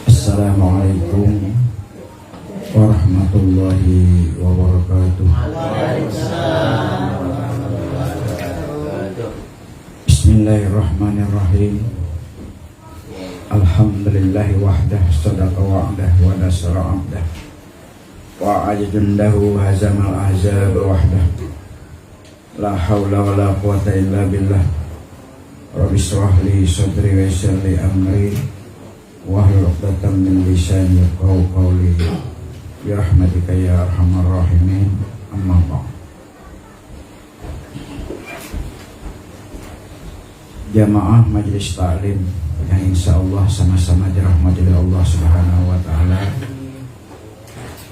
Assalamualaikum warahmatullahi wabarakatuh. Bismillahirrahmanirrahim. Alhamdulillahi wahdah, sadaqa wa'dah wa nasara abdah, wa ajadundahu hazamal ahzab wahdah. La hawla wa la quwata illa billah. Rabbi shrah li sadri wa yassir li amri wahlul 'uqdatam min lisani yafqahu qawli. Bi rahmatika ya arhamar rahimin. Amma ba'd. Jamaah majelis taklim yang insyaallah sama-sama dirahmati oleh Allah Subhanahu wa taala.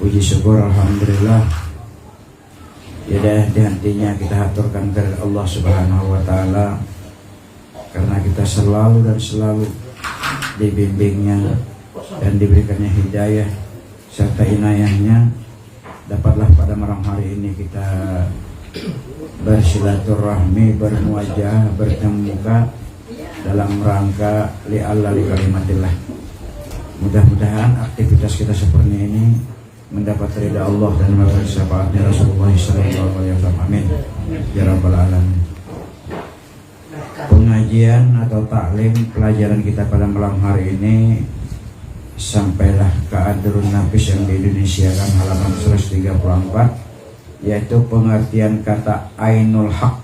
Puji syukur alhamdulillah. Ya dah hentinya kita haturkan kepada Allah Subhanahu wa taala karena kita selalu dan selalu dibimbingnya dan diberikannya hidayah serta inayahnya. Dapatlah pada malam hari ini kita bersilaturahmi, bermuajah, bertemu muka dalam rangka li'alla li kalimatillah. Mudah-mudahan aktivitas kita seperti ini mendapat ridha Allah dan mendapat syafaatnya Rasulullah SAW. Amin ya rabbal alamin. Pengajian atau taklim pelajaran kita pada malam hari ini sampailah ke Adrun Nafis yang di Indonesia kan halaman 134, yaitu pengertian kata ainul haq.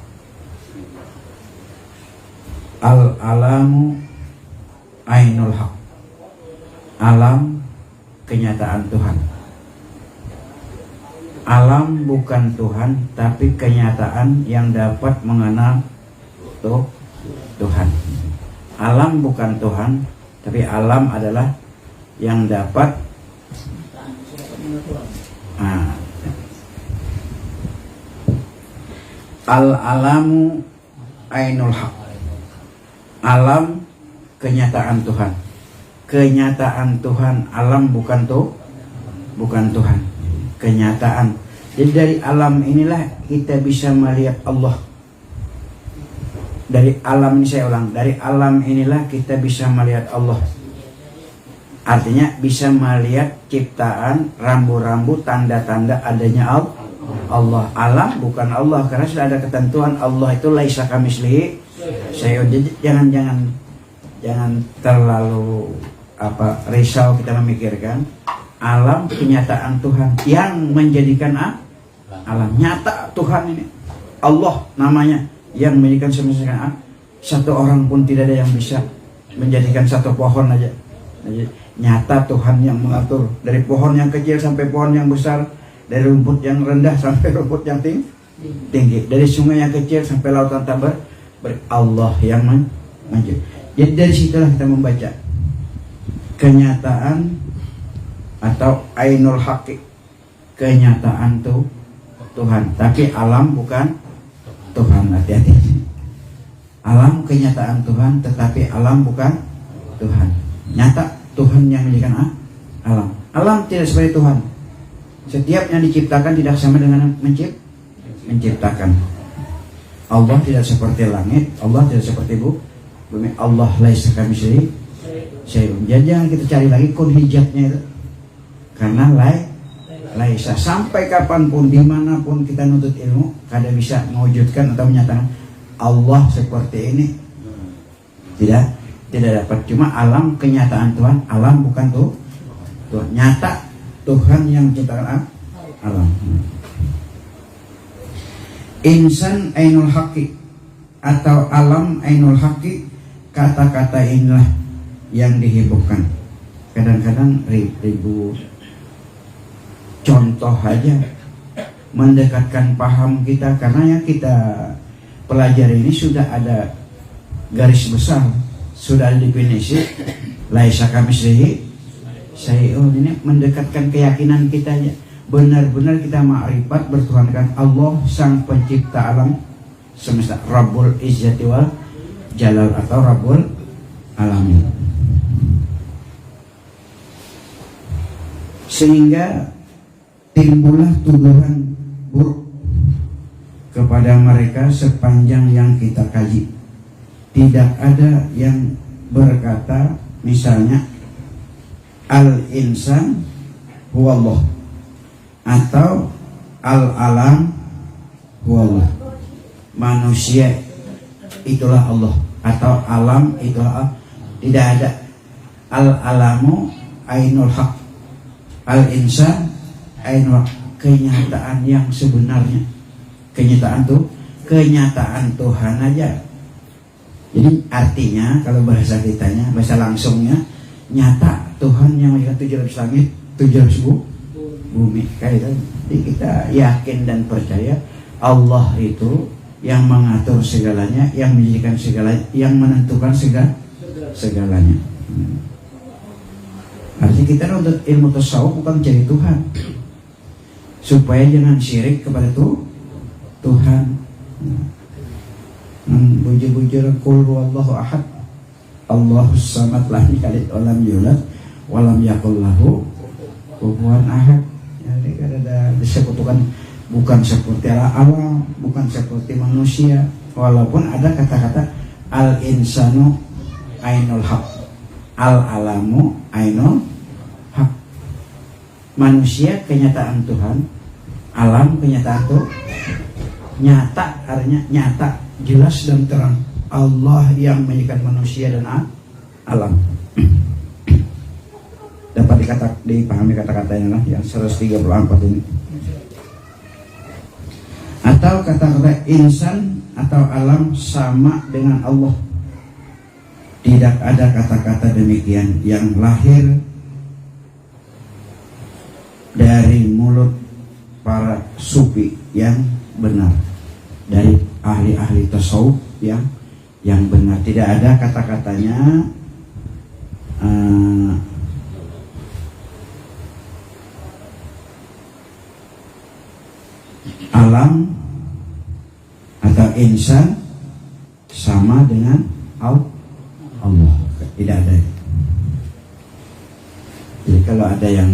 Al-alamu ainul haq, alam kenyataan Tuhan. Alam bukan Tuhan, tapi kenyataan yang dapat mengenal Tuhan. Alam bukan Tuhan, tapi alam adalah yang dapat al-alamu ainul haq. Alam kenyataan Tuhan. Kenyataan Tuhan, alam bukan Tuhan. Kenyataan. Jadi dari alam inilah kita bisa melihat Allah. Dari alam ini, saya ulang, dari alam inilah kita bisa melihat Allah. Artinya bisa melihat ciptaan, rambu-rambu, tanda-tanda adanya Allah. Alam bukan Allah, karena sudah ada ketentuan Allah itu laisa kamitslihi syai'un. Jadi jangan terlalu risau kita memikirkan. Alam kenyataan Tuhan yang menjadikan alam nyata. Tuhan ini Allah namanya yang menjadikan semesta. Satu orang pun tidak ada yang bisa menjadikan satu pohon aja. Nyata Tuhan yang mengatur dari pohon yang kecil sampai pohon yang besar, dari rumput yang rendah sampai rumput yang tinggi, dari sungai yang kecil sampai lautan tak Allah yang menjadi. Jadi dari situlah kita membaca kenyataan atau ainul haqi, kenyataan Tuhan, tapi alam bukan Tuhan. Hati-hati. Alam kenyataan Tuhan, tetapi alam bukan Tuhan. Nyata Tuhan yang menjadikan alam. Alam tidak seperti Tuhan. Setiap yang diciptakan tidak sama dengan menciptakan. Allah tidak seperti langit, Allah tidak seperti bumi. Allah laisa kamitslihi syai'un. Jangan kita cari lagi kun hijabnya itu. Karena laisa, sampai kapanpun dimanapun kita nuntut ilmu kada bisa mewujudkan atau menyatakan Allah seperti ini. Tidak dapat. Cuma alam kenyataan Tuhan, alam bukan Tuhan. Nyata Tuhan yang menciptakan alam. Insan ainul haqi atau alam ainul haqi, kata-kata inilah yang dihebohkan. Kadang-kadang ribu contoh aja mendekatkan paham kita, karena yang kita pelajari ini sudah ada garis besar, sudah ada definisi laisa kamitslihi syai'un. Ini mendekatkan keyakinan kita aja. Benar-benar kita ma'rifat bertuhankan Allah sang pencipta alam semesta, Rabbul Izzati wal Jalal atau Rabbul Alamin. Sehingga timbullah tuduhan buruk kepada mereka sepanjang yang kita kaji. Tidak ada yang berkata misalnya al-insan huwallah atau al-alam huwallah. Manusia itulah Allah atau alam itulah Allah. Tidak ada al-alamu ainul haq, al-insan ainul haq, kenyataan yang sebenarnya. Kenyataan Tuhan aja. Jadi artinya kalau bahasa kitanya, bahasa langsungnya, nyata Tuhan yang menjadikan 7 lapis langit, 7 lapis bumi. Kayak itu. Jadi kita yakin dan percaya Allah itu yang mengatur segalanya, yang menjadikan segalanya, yang menentukan segalanya. Artinya kita untuk ilmu tasawuf bukan mencari Tuhan, supaya jangan syirik kepada Tuhan. Bujur-bujur qul huwallahu ahad Allahus samad lam yalid wa lam yulad wa lam yakul lahu kufuwan ahad. Jadi ada disebutkan bukan seperti alam, bukan seperti manusia, walaupun ada kata-kata al-insanu ainul haq, al-alamu ainul haq. Manusia kenyataan Tuhan, alam kenyataan Tuhan. Nyata, artinya nyata, jelas dan terang. Allah yang menjadikan manusia dan alam. Dapat dipahami kata-katanya lah yang 134 ini. Atau kata-kata insan atau alam sama dengan Allah. Tidak ada kata-kata demikian yang lahir dari mulut para sufi yang benar, dari ahli-ahli tasawuf yang benar. Tidak ada kata-katanya alam atau insan sama dengan Allah. Tidak ada. Jadi kalau ada yang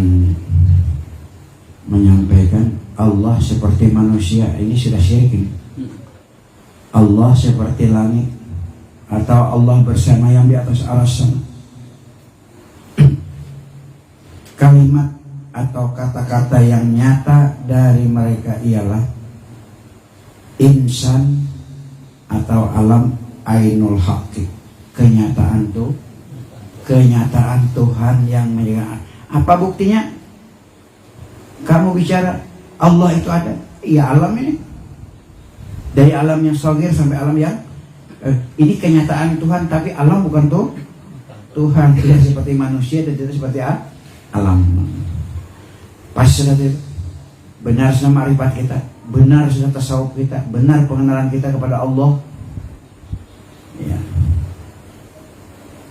menyampaikan Allah seperti manusia, ini sudah syirik ini. Allah seperti langit atau Allah bersama yang di atas aras sana. Kalimat atau kata-kata yang nyata dari mereka ialah insan atau alam ainul haqi, kenyataan Tuhan yang menjadikan. Apa buktinya? Kamu bicara Allah itu ada, iya alam ini. Dari alam yang shagir sampai alam yang ini kenyataan Tuhan, tapi alam bukan Tuhan. Tidak seperti manusia dan tidak seperti alam. Pas sudah benar sudah ma'rifat kita, benar sudah tasawuf kita, benar pengenalan kita kepada Allah. Ya.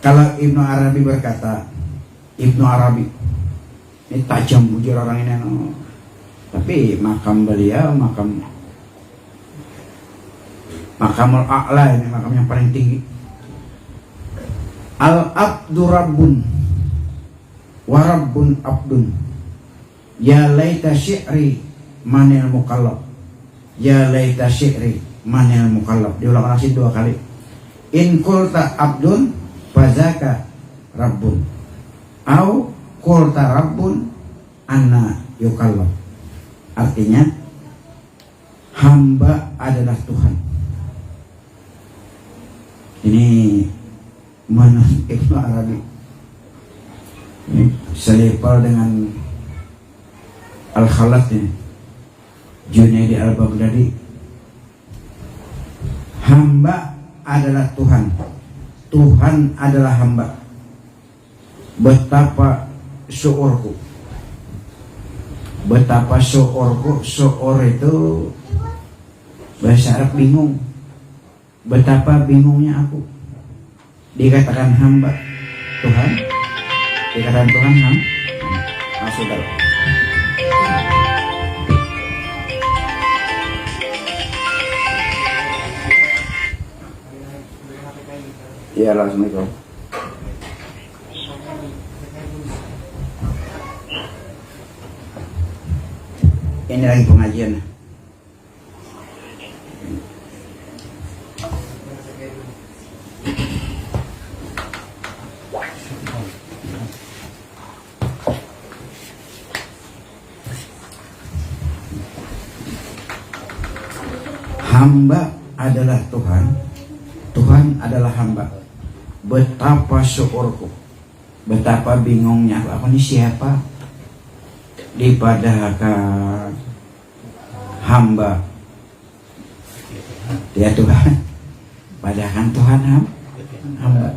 Kalau Ibnu Arabi berkata, Ibnu Arabi ini tajam bujur orang ini, tapi makam beliau makamul a'la, ini makam yang paling tinggi. Al-abdu rabbun wa rabbun abdun, ya laita syi'ri manil mukallab, ya laita syi'ri manil mukallab. Diulang lagi 2 kali. In qulta abdun fazaka rabbun, au qulta rabbun anna yukallab. Artinya hamba adalah Tuhan. Ini menurut Ibnu Arabi, ini selepal dengan Al-Khalat ini, Junaidi Al-Baghdadi. Hamba adalah Tuhan, Tuhan adalah hamba. Betapa syu'urku, syu'ur itu bahasa Arab bingung. Betapa bingungnya aku. Dikatakan hamba Tuhan, dikatakan Tuhan saudara. Ya, Assalamualaikum. Ini lagi pengajian. hamba adalah Tuhan, Tuhan adalah hamba. Betapa syukurku, betapa bingungnya aku ini siapa dipadahkan hamba dia Tuhan, padahal Tuhan hamba.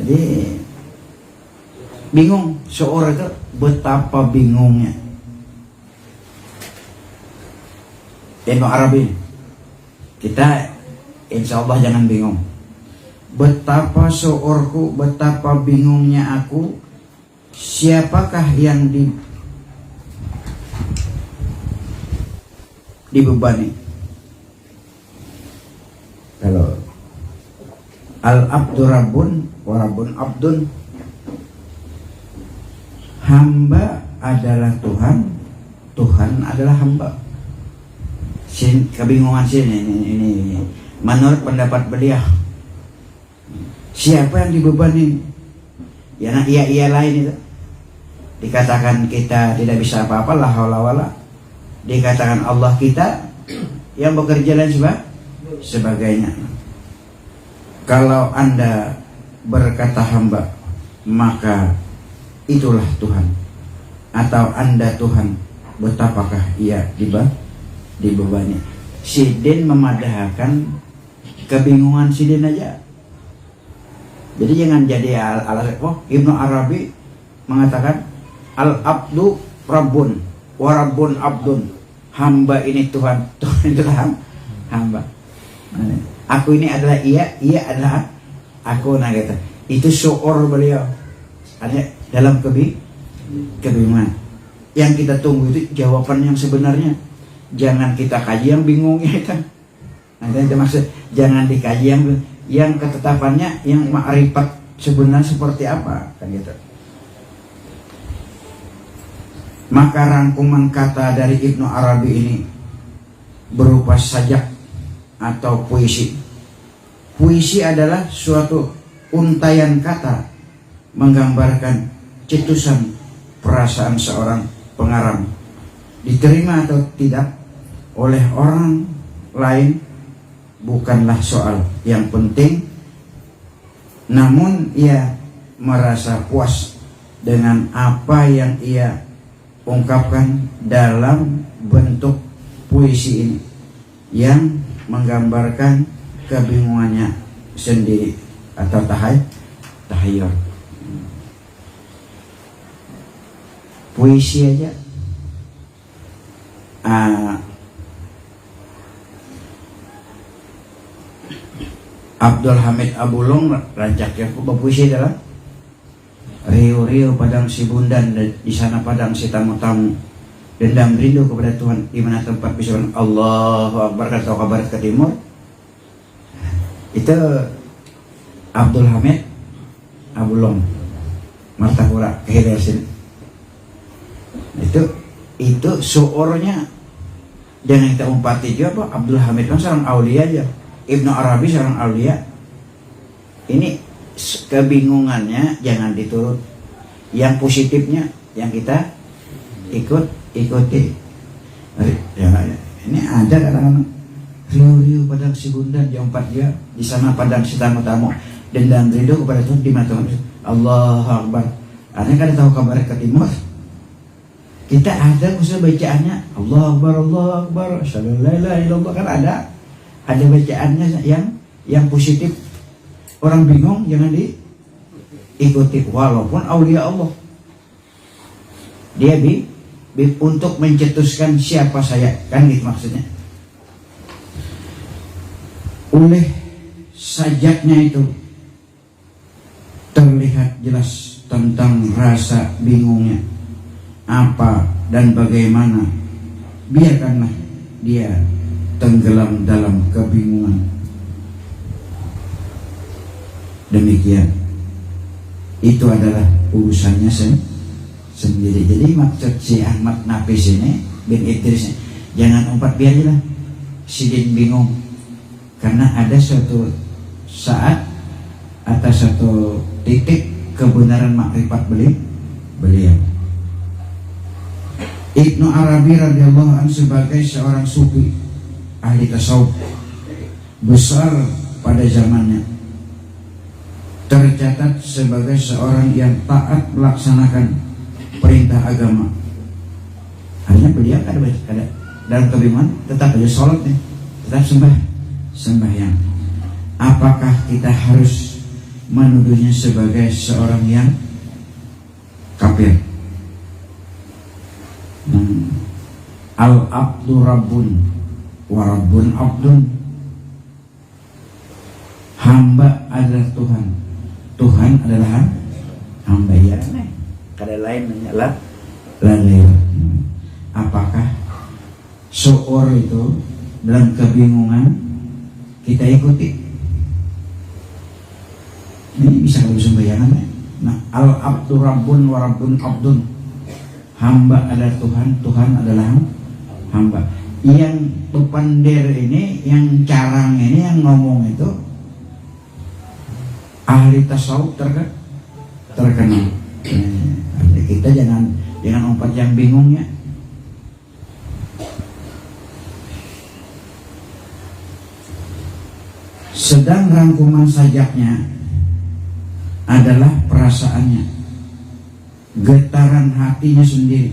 Jadi bingung, syukur itu betapa bingungnya. Ibnu Arabi, kita insya Allah jangan bingung. Betapa syukurku, betapa bingungnya aku, siapakah yang dibebani? Kalau al-abdu rabbun wa rabbun abdun, hamba adalah Tuhan, Tuhan adalah hamba. Kebingungan sini ini menurut pendapat beliau, siapa yang dibebani? Ya nah, iya lain itu. Dikatakan kita tidak bisa apa-apa, la haula wala. Dikatakan Allah kita yang bekerja dan sebagainya. Kalau Anda berkata hamba, maka itulah Tuhan. Atau Anda Tuhan, betapakah ia dibebani? Sidin memadahkan kebingungan Sidin aja. Jadi jangan jadi alasan. Ibnu Arabi mengatakan al-abdu rabbun wa rabbun abdun, hamba ini Tuhan, Tuhan itu hamba. Aku ini adalah ia adalah aku, nah gitu. Itu syukur beliau. Hanya dalam kebingungan. Yang kita tunggu itu jawaban yang sebenarnya. Jangan kita kaji yang bingungnya itu. Nah, itu maksud jangan dikaji yang ketetapannya, yang ma'rifat sebenarnya seperti apa, kan gitu. Maka rangkuman kata dari Ibnu Arabi ini berupa sajak atau puisi. Puisi adalah suatu untaian kata menggambarkan cetusan perasaan seorang pengarang. Diterima atau tidak oleh orang lain bukanlah soal yang penting, namun ia merasa puas dengan apa yang ia ungkapkan dalam bentuk puisi ini yang menggambarkan kebingungannya sendiri atau tahayyur. Puisi aja Abdul Hamid Abulong rancaknya berpuisi adalah riuh-riuh padang si bundan, di sana padang si tamu-tamu, dendam rindu kepada Tuhan di mana tempat bisa Allahu Akbar kata ke barat ke timur. Itu Abdul Hamid Abulong Martapura Kehidasin. Itu syuurnya. Jangan kita umpati juga apa Abdul Hamid kan seorang aulia aja, Ibnu Arabi seorang aulia. Ini kebingungannya jangan diturut, yang positifnya yang kita ikuti. Ya, ini ada kadang-kadang riuh-riuh padang si bundan di empat dia, di sana padang si tamu-tamu, dan ridho kepada Tuhan di mata Allahu Akbar. Aneh kan tahu kabar ke timur. Kita ada khusus bacaannya Allahu Akbar, Allahu Akbar, asyhadu an la ilaha illallah, kan ada bacaannya yang positif. Orang bingung jangan diikuti walaupun aulia Allah. Dia untuk mencetuskan siapa saya, kan gitu maksudnya. Oleh sajaknya itu terlihat jelas tentang rasa bingungnya apa dan bagaimana. Biarkanlah dia tenggelam dalam kebingungan. Demikian, itu adalah urusannya sendiri. Jadi maksud si Ahmad Nafis ini bin Idris ini, jangan umpat biarlah Sidin bingung, karena ada suatu saat atas satu titik kebenaran makrifat beliau. Ibnu Arabi radhiyallahu anhu sebagai seorang sufi ahli tasawuf besar pada zamannya, tercatat sebagai seorang yang taat melaksanakan perintah agama. Hanya beliau ada dalam kebingungan, tetap aja sholat nih, tetap sembahyang. Apakah kita harus menuduhnya sebagai seorang yang kafir? Al-abdu rabbun wa rabbun abdun. Hamba adalah Tuhan, Tuhan adalah hamba. Ya, kada lain hanyalah lalai. Apakah syukur itu dalam kebingungan kita ikuti? Ini bisa kalau sembayangan. Nah, al-abdu rabbun wa rabbun abdun. Hamba adalah Tuhan, Tuhan adalah hamba. Yang pepender ini, yang carang ini, yang ngomong itu ahli tasawuf terkenal. Kita jangan umpat yang bingungnya. Sedang rangkuman sajaknya adalah perasaannya, getaran hatinya sendiri.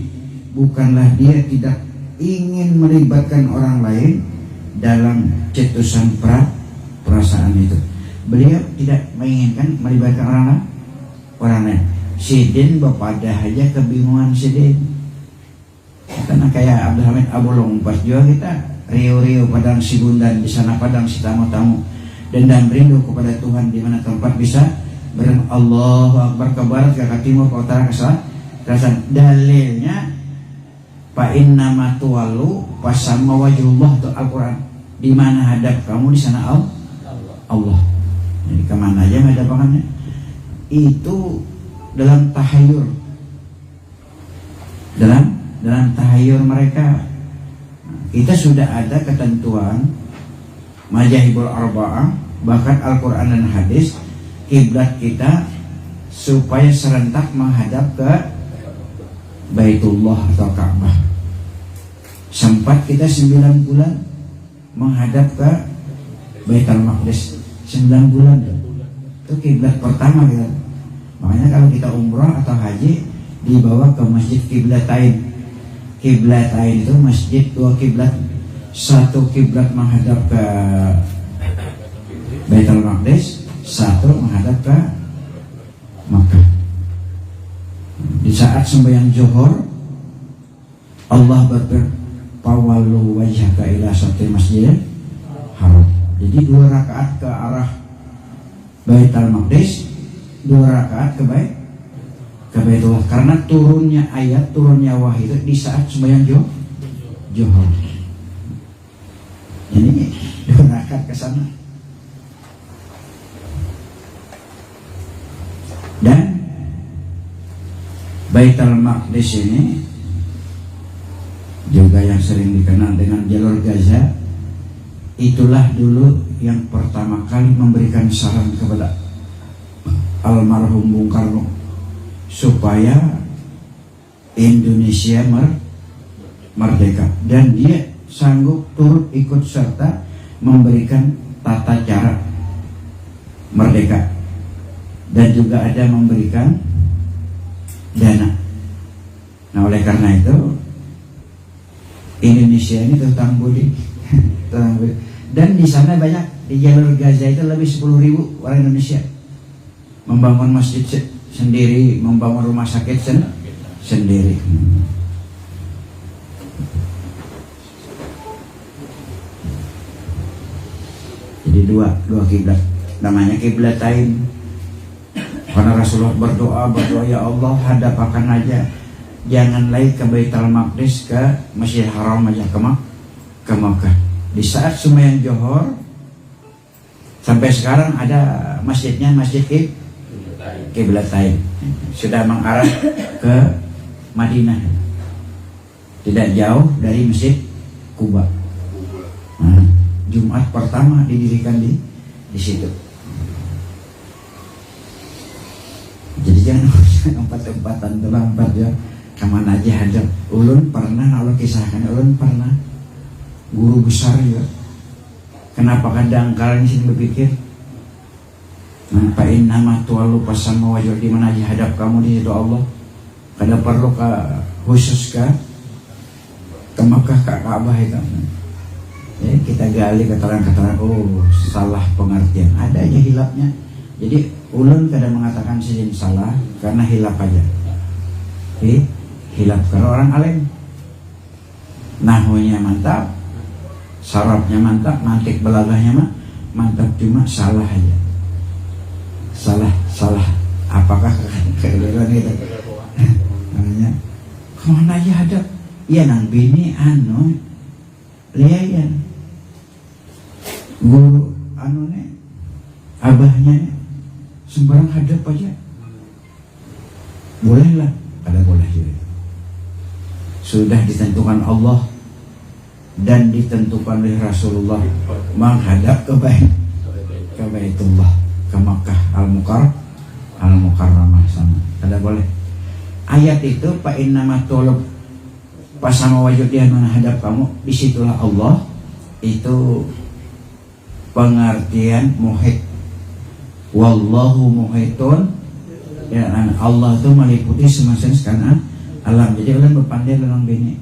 Bukanlah dia tidak ingin melibatkan orang lain dalam cetusan perasaan itu. Beliau tidak menginginkan melibatkan orang lain. Sidin bapadah aja kebingungan Sidin. Karena kayak Abdul Hamid Abulong pas juga kita riuh-riuh padang si bundan, di sana padang si tamu-tamu, dan rindu kepada Tuhan di mana tempat bisa Allahu Akbar ke barat, ke timur, ke utara, ke selatan. Dalilnya fa inna ma tuwallu fasamma wajhullah, itu Al-Qur'an. Di mana hadap kamu, di sana Allah. Jadi kemana aja hadapannya? Itu dalam tahayur, dalam tahayur mereka. Kita sudah ada ketentuan Majahibul Arba'ah, bahkan Al-Quran dan hadis, kiblat kita supaya serentak menghadap ke Baitullah atau Ka'bah. Sempat kita 9 bulan menghadap ke Baitul Maqdis, 9 bulan. Itu kiblat pertama kita. Makanya kalau kita umrah atau haji dibawa ke masjid kiblatain. Kiblatain itu masjid 2 kiblat. Satu kiblat menghadap ke Baitul Maqdis, satu menghadap ke Makkah. Di saat sembahyang zuhur, Allah berfirman, "Fawallu wajhaka ila satril masjidil haram." Jadi 2 rakaat ke arah Baitul Maqdis, 2 rakaat ke Baitullah. Karena turunnya ayat, turunnya wahyu itu di saat sembahyang zuhur. Ini 2 rakaat ke sana. Dan Baitul Maqdis ini juga yang sering dikenal dengan jalur Gaza. Itulah dulu yang pertama kali memberikan saran kepada almarhum Bung Karno supaya Indonesia merdeka, dan dia sanggup turut ikut serta memberikan tata cara merdeka, dan juga ada memberikan dana. Nah, oleh karena itu Indonesia ini tentang budi. Dan di sana banyak, di jalur Gaza itu lebih 10.000 orang Indonesia membangun masjid sendiri, membangun rumah sakit sendiri. Jadi dua kiblat, namanya kiblatain. Karena Rasulullah berdoa, ya Allah, hadapakan aja, jangan lagi ke Baitul Maqdis, ke Masjid Haram aja, ke Makkah. Di saat sembahyang zuhur, sampai sekarang ada masjidnya, masjid Kiblatain, sudah mengarah ke Madinah, tidak jauh dari Masjid Kuba. Nah, Jumat pertama didirikan di situ. Jadi jangan tempat-tempatan terlambat ya. Kemana aja hajar. Ulun pernah, Allah kisahkan, ulun pernah guru besar ya Kenapa kadang kalian sini berpikir manfaatin nama tualu pasama wajah di mana aja hadap kamu di situ Allah. Kada perlu ke khusus ke Mekah ke Ka'bah itu. Ya, kita gali keterangan-keterangan, oh salah pengertian, ada aja hilapnya. Jadi ulun kadang mengatakan sini salah karena hilap aja. Hilap karena orang alim. Nahwnya mantap, sarafnya mantap, mantik belagahnya mah mantap, cuma salah aja. Salah. Apakah kegagalan itu? Namanya kemana aja hadap? Ya nang bini liayan guru abahnya sembarang hadap aja. Bolehlah, ada boleh juga. Sudah ditentukan Allah dan ditentukan oleh Rasulullah menghadap ke Baitullah, ke Makkah Al-Mukarramah sana. Ada boleh. Ayat itu fa innama tulub pasama wajud dia menghadap kamu, disitulah Allah. Itu pengertian muhit. Wallahu muhitun. Ya, Allah itu meliputi semesta sekarang alam. Jadi kalian berpandai dalam bini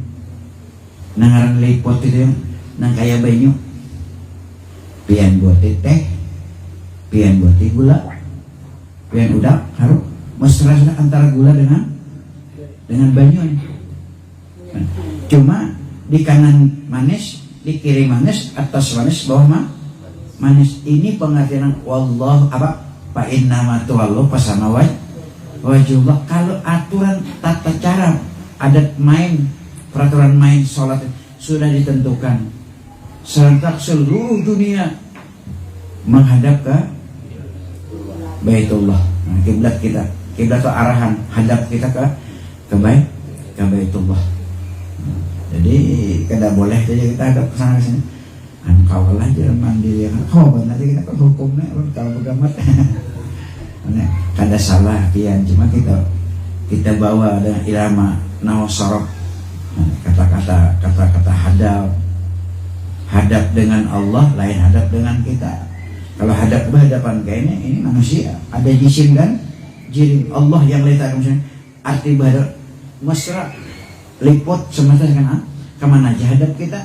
nangaran lipot itu nang kaya banyu pian buat teh, pian buat gula, pian udah harus mesra antara gula dengan banyu. Cuma di kanan manis, di kiri manis, atas manis, bawah manis. Ini pengertian wallahu apa? Fa innama tuwallu pasama wajibullah. Kalau aturan tata cara adat main, peraturan main sholat sudah ditentukan serentak seluruh dunia menghadap ke Baitullah. Nah, kiblat kita, kiblat itu arahan hadap kita ke Baitullah. Jadi kada boleh saja kita hadap ke sana sini. Kau lah jangan mandiri kan. Kau nanti kita kan hukumnya kalau begamat. Kada salah pian, cuma kita bawa dengan irama nawasarok, kata-kata hadap dengan Allah lain hadap dengan kita. Kalau hadap berhadapan kayaknya ini manusia, ada jisim dan jirim. Allah yang letakkan misalnya arti berhadap mesra lipot semasa dengan kemana aja hadap kita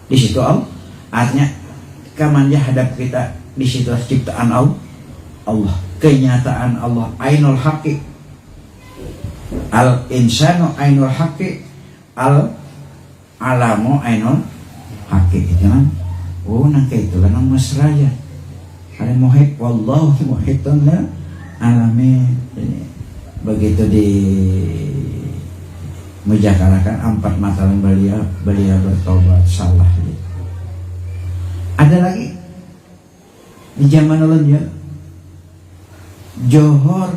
di situ Allah. Artinya kemana aja hadap kita di situ ciptaan Allah, kenyataan Allah, ainul haqqi, al insanu ainul haqqi, al alamu ainul haqqi. Itu kan nangka itu kan mesra ya. Ada muhit, wallahu muhitun lil alamin. Begitu di menjakalakan 4 masalah beliau bertobat salah. Ada lagi di zaman ulun ya, Johor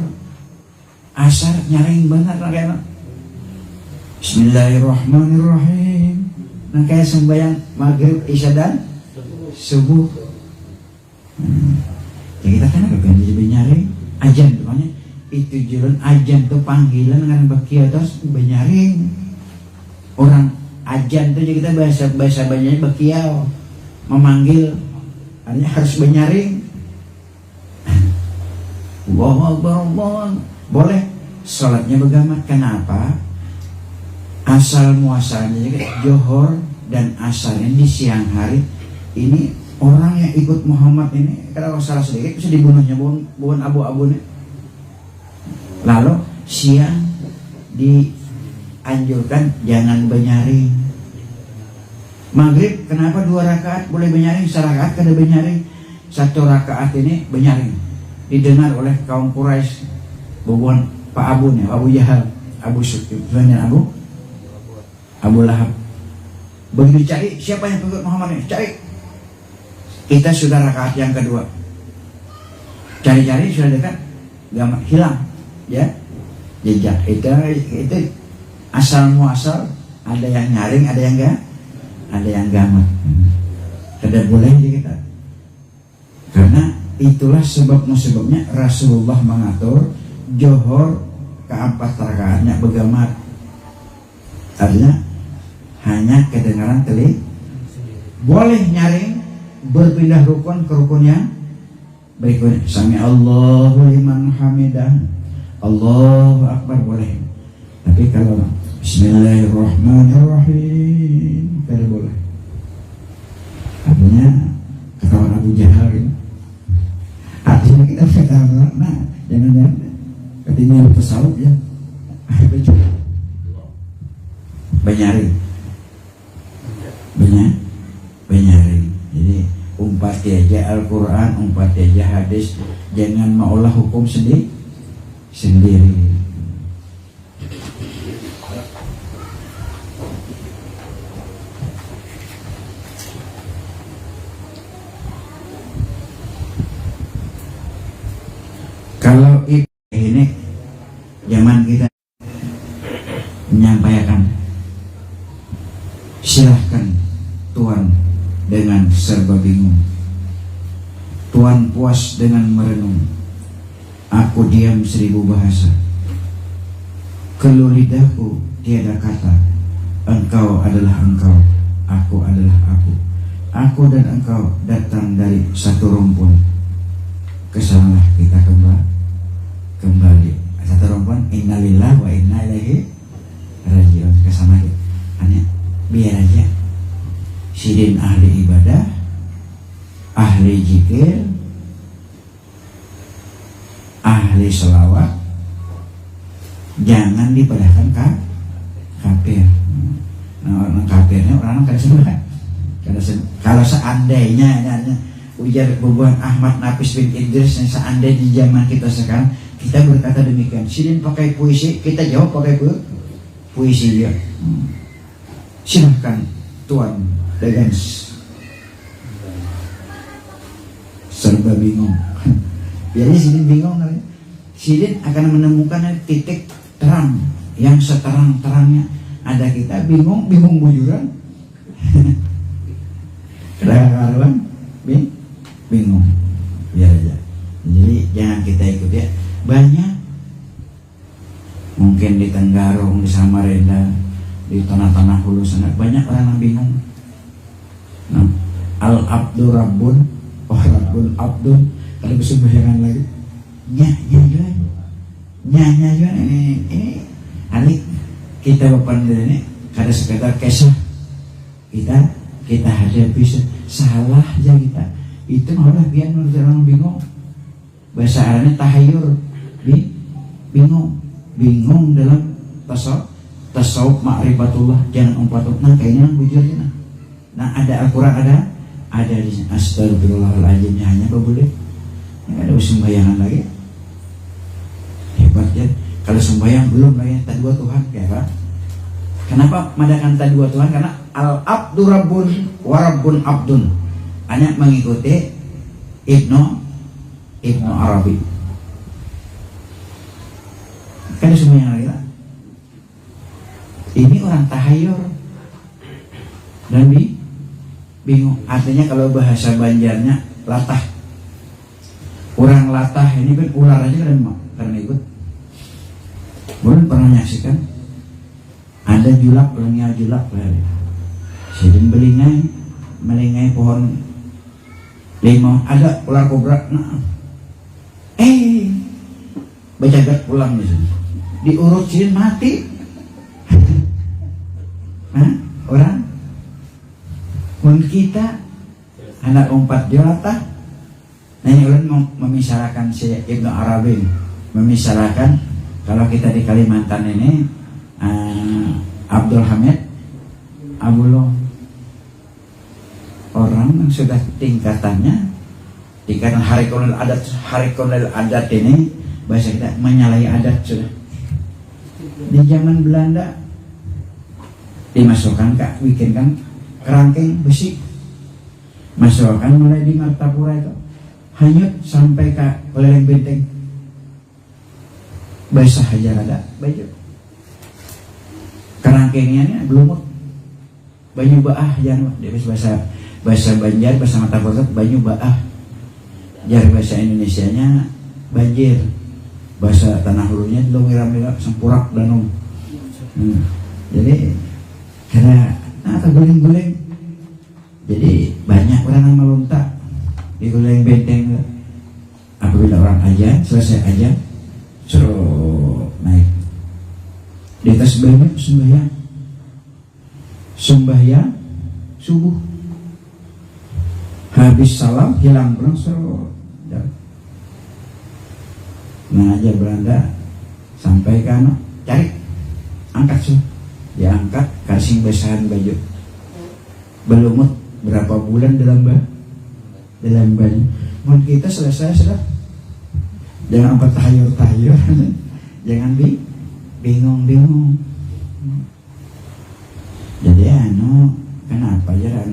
asar nyaring benar kayaknya. Bismillahirrahmanirrahim. Nah kayak sembahyang maghrib, isya dan subuh. Ya kita kan agak ganti nyaring ajan namanya. Itu jalan ajan tuh panggilan dengan bakia terus benyaring. Orang ajan tuh kita bahasa banyak bakia memanggil, artinya harus benyaring. Allahu Akbar, Allah. Boleh sholatnya begamat. Kenapa? Asal muasalnya Johor dan asalnya di siang hari. Ini orang yang ikut Muhammad ini kalau salah sedikit bisa dibunuhnya, bukan abu-abunya. Lalu siang dianjurkan jangan benyaring. Maghrib kenapa 2 rakaat boleh benyaring, 1 rakaat kada benyaring. 1 rakaat ini benyaring. Didengar oleh kaum Quraisy, bukan Pak Abu nih, Abu Jahal, Abu Sufyan, Abu Lahab. Begitu cari siapa yang pengikut Muhammad ini, cari. Kita sudah rakaat yang kedua. Cari-cari sudah dekat, gak hilang, ya. Jejak itu asal muasal, ada yang nyaring, ada yang enggak, ada yang gamat. Tidak boleh kita. Karena itulah sebabnya Rasulullah mengatur Johor ke 4 rakaatnya begamat. Artinya hanya kedengaran teling. Boleh nyaring berpindah rukun ke rukun yang berikutnya. Sami Allahu liman hamidah, Allahu Akbar boleh. Tapi kalau Bismillahirrahmanirrahim tidak boleh. Artinya ketahuan Abu Jahal gitu. Artinya kita ketahuan, nah jangan ketinggian pesawat ya. Banyaring. Jadi umpati aja Al-Quran, umpati aja hadis, jangan maulah hukum sendiri. Kalau ini zaman kita menyampaikan, silahkan Tuhan dengan serba bingung, Tuhan puas dengan merenung, aku diam 1000 bahasa, keluh lidahku tiada kata, engkau adalah engkau, aku adalah aku dan engkau datang dari satu rumpun, kesanalah kita kembali satu rumpun, innalillahi wa inna ilaihi raji'un, kesana hanya biar aja sidin ahli ibadah, ahli zikir, ahli selawat, jangan dipadahkan kafir. Nah, orang kafirnya orang kada sebelah. Kalau seandainya ujar bubuhan Ahmad Nafis bin Idris, yang seandainya di zaman kita sekarang kita berkata demikian, sidin pakai puisi, kita jawab pakai puisi dia. Silahkan Tuhan dengan serba bingung. Biasanya sidin bingung, sidin akan menemukan titik terang yang seterang-terangnya. Ada kita bingung bujuran. Kadang-kadang bingung. Biar aja. Jadi jangan kita ikut ya. Banyak mungkin di Tenggarong, di Samarinda, di tanah-tanah hulu sana banyak orang yang bingung. Nah, al-abdu rabbun, rabbun abdun. Kalau bisa bayangan lagi, nyanyi ini alik kita bapak ini kada sekedar kesah kita hadapi salah aja kita itu malah biar menurut orang bingung. Bahasa Arabnya tahayur, bingung dalam tasawuf ma'rifatullah, jangan umpatul. Nah kayaknya bujurnya. Nah ada Al-Quran, ada di sini. Astagfirullahaladzim, hanya boleh. Nggak ada sembayangan lagi. Hebat ya. Kalau sembayang belum lagi tadua Tuhan, ya Pak. Kenapa madakan tadua Tuhan? Karena al-abdu rabbun wa rabbun abdun. Hanya mengikuti Ibnu Arabi. Kan sembayangan lagi lah. Ini orang tahayur dan bingung. Artinya kalau bahasa Banjarnya latah. Orang latah ini kan ular aja karena ikut. Belum pernah nyaksikan ada julak, orangnya julak sedang melingai pohon limau, ada ular kobra. Bajagat pulang di sini, diurut sidin mati. Orang pun kita anak umpat dilatah. Nah ini ulun mau memisahkan si Ibnu Arabi, memisahkan kalau kita di Kalimantan ini Abdul Hamid Abulong, orang yang sudah tingkatan harikonul adat ini bahasa kita menyalahi adat sudah. Di zaman Belanda dimasukkan bikinkan kerangkeng besi, masukkan mulai di Martapura itu hanyut sampai ke lereng benteng. Basah aja ada baju kerangkengnya ini belum banyu baah jangan bahasa Banjar, bahasa Matapura banyu baah. Jar bahasa Indonesianya banjir, bahasa tanah hulunya longiram sempurak danung. Jadi karena terguling-guling, jadi banyak orang yang melunta selesai aja suruh naik di atas bebek sembahyang subuh, habis salam hilang pulang suruh nah aja Belanda sampai kan cari angkat sih diangkat kasih besaran baju belumut berapa bulan dalam baju mau kita selesai sudah jangan apa tahayur jangan bingung jadi kenapa ya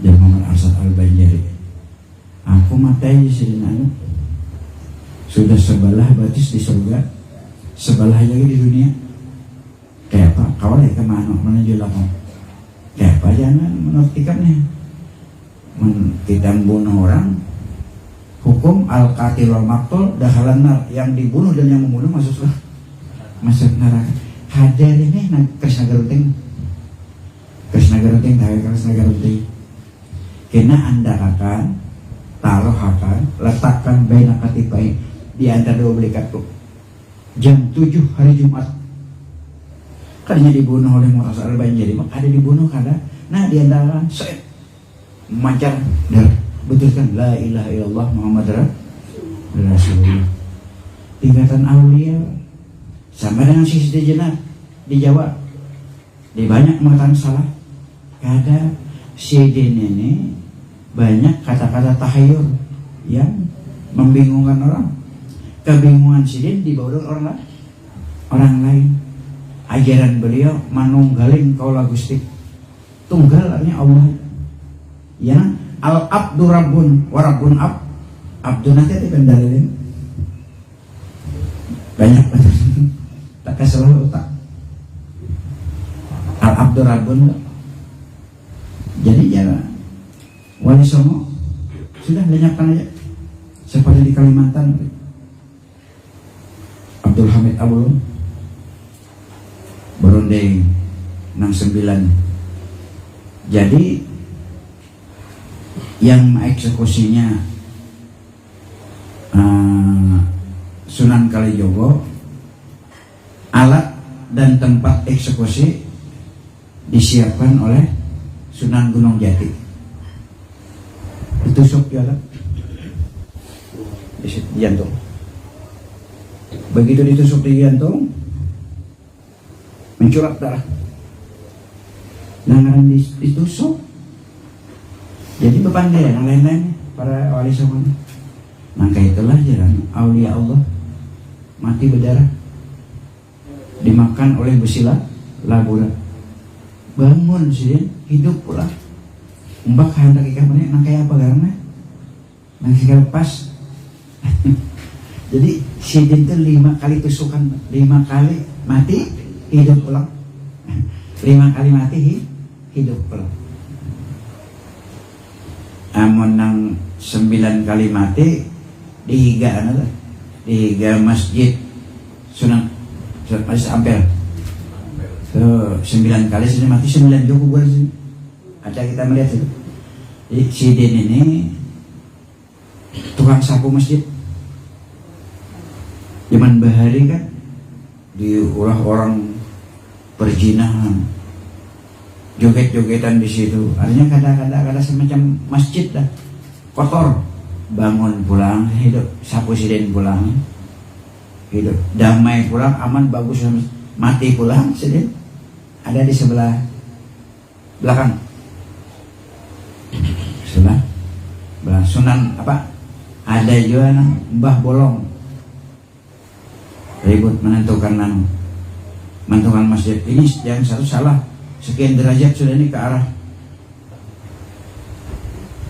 jangan Muhammad Arsad Al-Banjari aku matai di sini sudah sebelah batis di surga sebelah lagi di dunia kayak apa kau lagi kemana menuju lakon kayak apa jangan menurut ikannya kita bunuh orang hukum al-qatil wal maqtul dakhalan nar yang dibunuh dan yang membunuh masuk neraka hadir ini Krisna Garuting kena anda akan taruh akan letakkan baina katipai di antara dua belah kaki jam 7 hari Jumat kadanya dibunuh oleh Muhammad Al-Banjari ada dibunuh kada nah di antara mancar darah betulkan la ilaha illallah Muhammad Rasulullah tingkatan aulia sama dengan si Siti Jenar di Jawa di banyak mengatakan salah kada si ini banyak kata-kata tahayur yang membingungkan orang kebingungan sidin dibawa oleh orang lain ajaran beliau manunggaling kaula Gusti tunggal artinya Allah ya al-abdu rabbun wa rabbun abdun nanti dikendalin banyak tak kesalahan otak al-abdu rabbun jadi ya wali songo sudah lenyapkan aja seperti di Kalimantan Abdul Hamid Abulum Berunding 69 jadi yang mengeksekusinya Sunan Kalijogo alat dan tempat eksekusi disiapkan oleh Sunan Gunung Jati ditusuk di alat di jantung begitu ditusuk di jantung mencurat darah nangan ditusuk jadi beban dia yang lain-lain para wali songo maka itulah jalan aulia Allah mati berdarah dimakan oleh besi labura bangun sih hidup pula mbak hendak ikan mana nang kayak apa karena nang lepas jadi sidin itu 5 kali tusukan 5 kali mati hidup pulang 5 kali mati hidup pulang amun nang 9 kali mati dihiga dihiga masjid Sunan Masjid Ampel 9 kali sudah mati 9 juga bulan sini ada kita melihat itu jadi sidin ini tukang sapu masjid zaman bahari kan diulah orang perzinahan joget-jogetan di situ artinya kadang-kadang semacam masjid dah kotor bangun pulang hidup sapu sidin pulang hidup damai pulang aman bagus mati pulang sidin ada di sebelah belakang Sunan apa ada juga Mbah Bolong ribut menentukan masjid ini yang satu salah sekian derajat sudah ini ke arah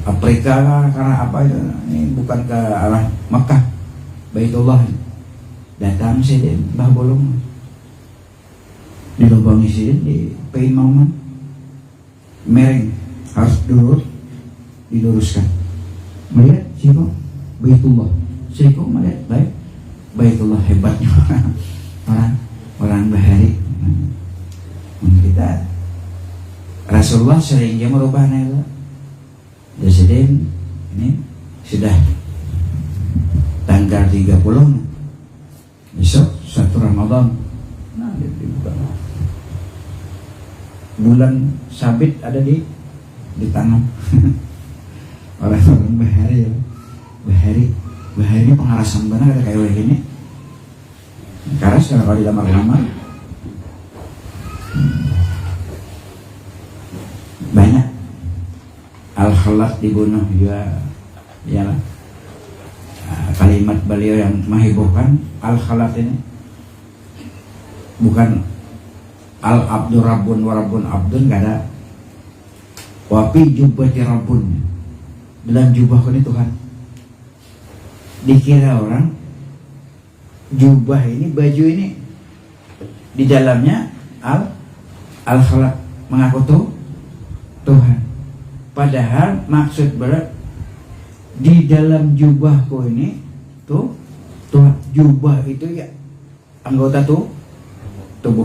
Afrika karena apa itu ini bukan ke arah Makkah Baitullah datang sih Mbah Bolong dilubangi sih di Peimaman mereng harus diluruskan melihat siapa Baitullah siapa melihat Baitullah hebatnya orang bahari kita Rasulullah seringnya merubah itu Presiden ini sudah tanggal 30 besok 1 Ramadan. Nah, dibuka. Bulan sabit ada di tangan. Orang-orang bahari ya. Bahari ini pengarasan benar ada kayak ini. Karas kalau dilamar-lamar. Banyak Al-Khalat dibunuh juga ya. Kalimat beliau yang menghebohkan Al-Khalat ini bukan Al-Abdu Rabbun Warabun Abdun, gak ada. Wafi jubati Rabbun, dalam jubahku ini Tuhan. Dikira orang jubah ini, baju ini di dalamnya Al-Khalat mengaku Tuhan. Padahal maksud berat di dalam jubahku ini Tuhan. Jubah itu ya anggota tubuh.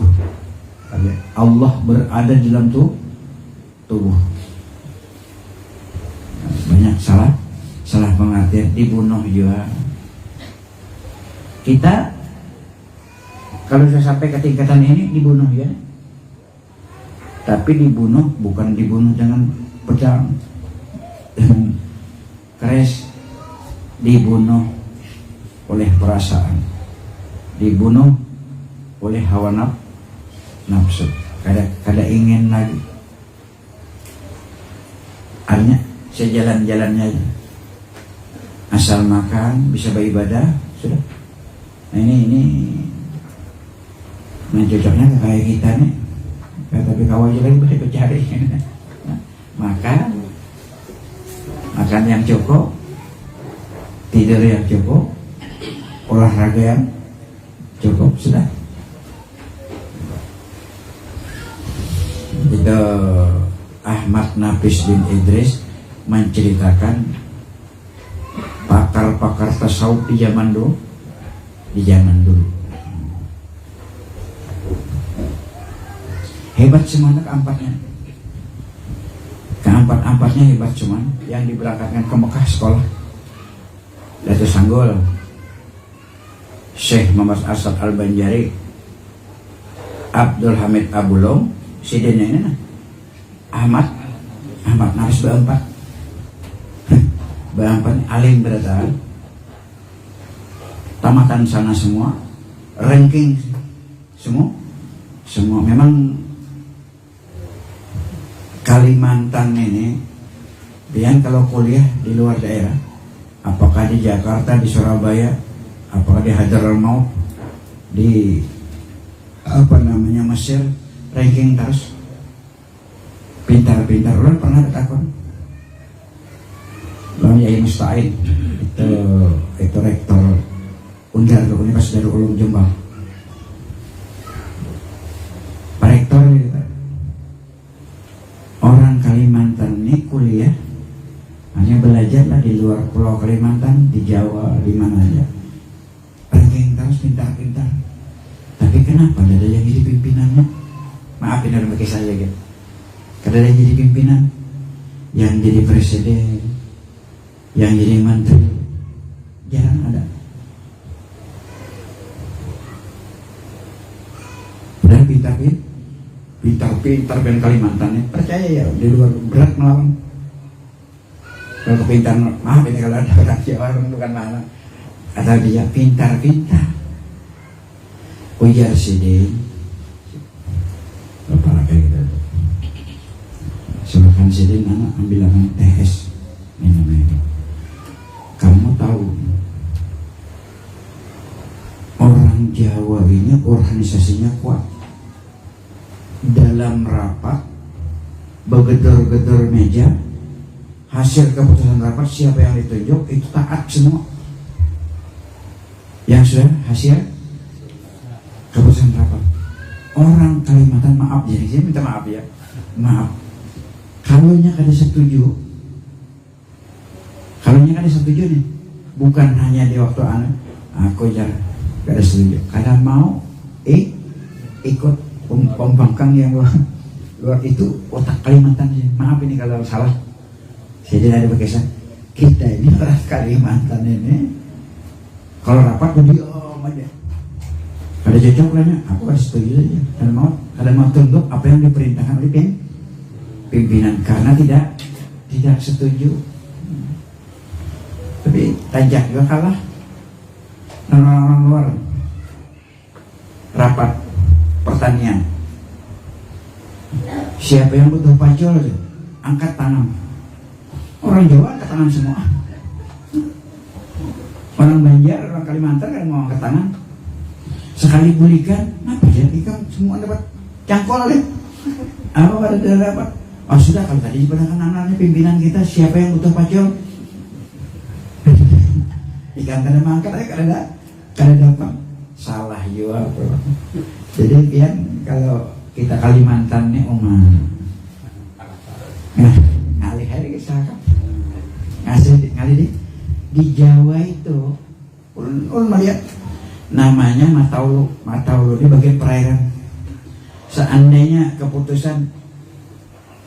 Allah berada di dalam tubuh. Banyak salah pengertian, dibunuh juga. Kita kalau sudah sampai ke tingkatan ini dibunuh ya. Tapi dibunuh bukan dibunuh dengan pedang, dengan keras, dibunuh oleh perasaan, dibunuh oleh hawa nafsu, kada ingin lagi. Artinya sejalan-jalannya aja. Asal makan, bisa beribadah, sudah. Nah ini cocoknya kayak kita nih. Tapi kawal aja lagi boleh cari. Makan yang cukup, tidur yang cukup, olahraga yang cukup, sudah. Itu Ahmad Nafis bin Idris menceritakan pakar-pakar tasawuf di zaman dulu. Hebat semuanya keempat-empatnya hebat, cuman yang diberangkatkan ke Mekah sekolah Datuk Sanggol Syekh Muhammad Asad Al-Banjari, Abdul Hamid Abulong, sidenya ini nah Ahmad Nafis berempat alim berada tamatan sana semua, ranking semua memang. Kalimantan ini biar kalau kuliah di luar daerah, apakah di Jakarta, di Surabaya, apakah di Hadramaut, di Mesir, ranking terus pintar-pintar. Orang pernah takon Bang Yai Musta'id itu rektor Undar ke Universitas Darul Ulum Jombang, Pak Rektor ini, orang Kalimantan ini kuliah hanya belajarlah di luar pulau Kalimantan, di Jawa, di mana aja, ranking terus pintar-pintar. Tapi kenapa ada yang jadi pimpinannya? Maafin dalam bagi saya gitu. Kada ada yang jadi pimpinan, yang jadi presiden, yang jadi menteri, jarang ada. Dan pintar-pintar dan Kalimantan ini percaya ya, di luar berat melawan. Kalau kepintaran, maaf ini kalau ada orang Jawa bukan malah, atau dia pintar-pintar. Ujar sidin, kepala kayak gitu. Silakan sidin, anak ambil TS minum ini. Kamu tahu orang Jawa ini organisasinya kuat. Dalam rapat begedor-gedor meja, hasil keputusan rapat siapa yang ditunjuk itu taat semua. Yang sudah hasil keputusan rapat. Orang Kalimantan, maaf ya, saya minta maaf ya, maaf. Kalaunya kada setuju nih, bukan hanya di waktu aku jarang kada setuju, kada mau ikut pembangkang yang luar itu otak Kalimantan sih. Maaf ini kalau salah, saya tidak ada berkesan. Kita ini orang Kalimantan ini Kalau rapat gue diam aja. Ada cocok lahnya, aku harus setuju saja. Kalau mau tunduk apa yang diperintahkan oleh pimpinan, karena tidak setuju. Tapi tajak juga kalah. Orang-orang luar rapat pertanian. Siapa yang butuh pacul, angkat tangan. Orang Jawa angkat tangan semua. Orang Banjar, orang Kalimantan kan mau angkat tangan. Sekali bulikan, apa ya ikan semua dapat cangkol deh. Apa pada dapat? Oh sudah, kalau tadi sebenarnya anak-anaknya pimpinan kita, siapa yang butuh pacul? Ikan kada mangkat aja kada dapat. Salah juga bro. Jadi pian kalau kita Kalimantan nih ngalih hari kisah ngalih di Jawa itu ulun melihat namanya Mataulu di bagian perairan. Seandainya keputusan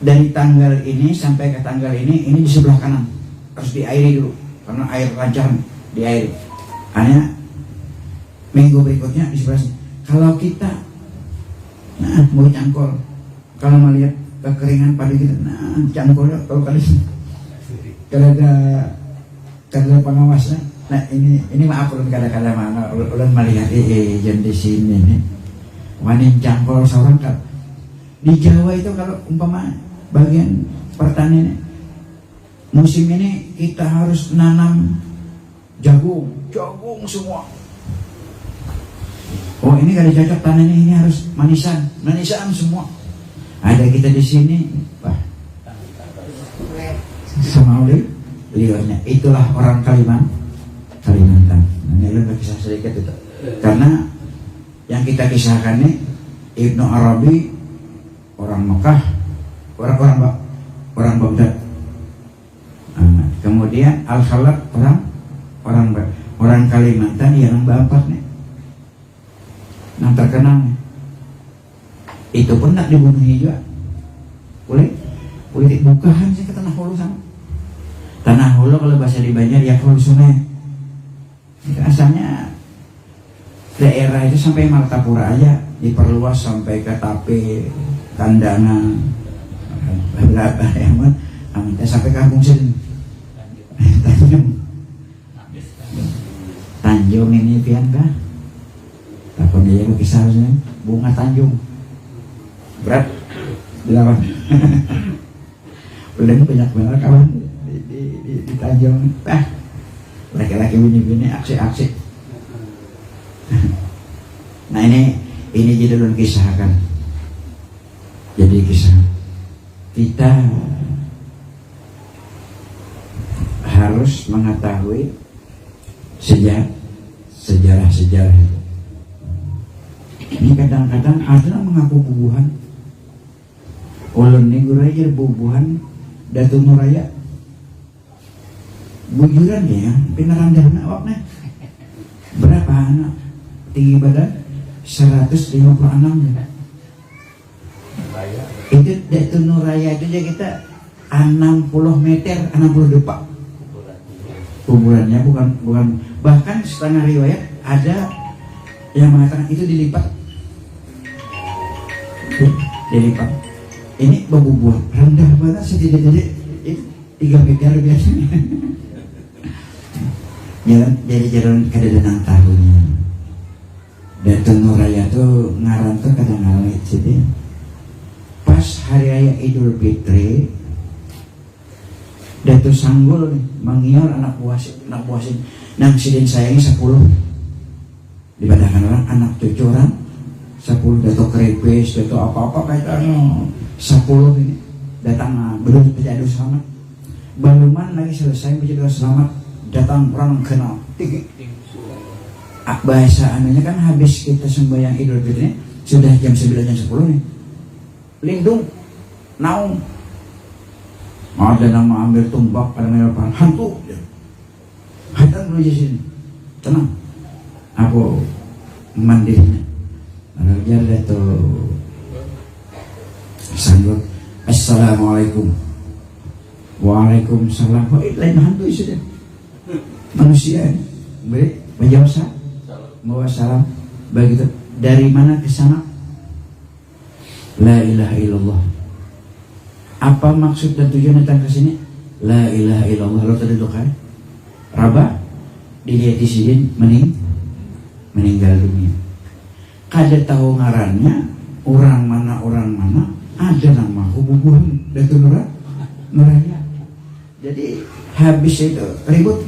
dari tanggal ini sampai ke tanggal ini di sebelah kanan harus diairi dulu karena air lancar diairi. Hanya minggu berikutnya di sebelah sini. Kalau kita mau cangkol, kalau melihat kekeringan padi kita, cangkolnya kalau kalau ada pengawasnya. Nah ini maaf ulun kadang-kadang mana ulun melihat jen di sini nih wanin cangkol seorang kan di Jawa itu kalau umpama bagian pertanian musim ini kita harus nanam jagung semua. Oh ini kada cocok tanah ini harus manisan semua. Ada kita di sini, wah, sama liurnya. Itulah orang Kalimantan. Ini lu kisah sedikit itu. Karena yang kita kisahkan ini Ibnu Arabi orang Mekah, orang Baghdad. Kemudian Al-Khalaq orang Kalimantan yang Bapak nih. Yang terkenal nih. Itu pun tak dibunuhi juga. Boleh bukahan sih ke Tanah Hulu sama. Tanah Hulu kalau bahasa di Banjar ya Hulu Sungai. Itu asalnya daerah itu sampai Martapura aja diperluas sampai ke Tape, Kandangan, berapa yang sampai Kampung Sen, Tanjung ini pian kah? Takon dia kisahnya bunga Tanjung berat 8 belum banyak banget kawan di Tanjung laki-laki bini-bini aksi-aksi. Nah ini jadi ulun kisahkan. Jadi kisah kita harus mengetahui sejarah itu. Ini kadang-kadang ada mengaku bubuhan. Ulun nih guraya bubuhan Datu Nuraya. Bujuran ya, pinarandahan awaknya. Berapa anak? Tinggi badan 156 ya. Itu Datu Nuraya itu aja kita 60 meter, 60 depak. Kuburannya bukan bahkan setengah riwayat ada yang mengatakan itu dilipat. Ini bebubuhan rendah banget setidaknya 3 meter biasanya. Jadi jalan kadang-kadang tahunnya Datu Nuraya tuh ngaran tuh kadang-kadang jadi pas hari raya Idul Fitri Datu Sanggul nih mengiur anak buasin nang sidin sayangi 10 dibandingkan orang anak cucu orang 10 Datu Krepes Datu apa-apa kaitannya 10 ini datang belum berjadu selamat baluman lagi selesai berjadu selamat datang orang kenal tinggi. Bahasa anunya kan habis kita sembahyang Idul Fitri sudah jam 9 jam 10 nih. Lindung, naung. Ada nama ambil tumbak pada mereka hantu. Hadan dulu di sini. Tenang. Aku mandirinya. Raja itu sambut. Assalamualaikum. Waalaikumsalam. Lain hantu sudah. Manusia beri Bawa salam. Begitu. Dari mana ke sana? La ilaha illallah. Apa maksud dan tujuan datang ke sini? La ilaha illallah. Lalu tadi doa Rabah dilihat sidin meninggal dunia. Kada tahu ngarannya orang mana ada nama hubungan Datuk Nuraya. Jadi habis itu ribut.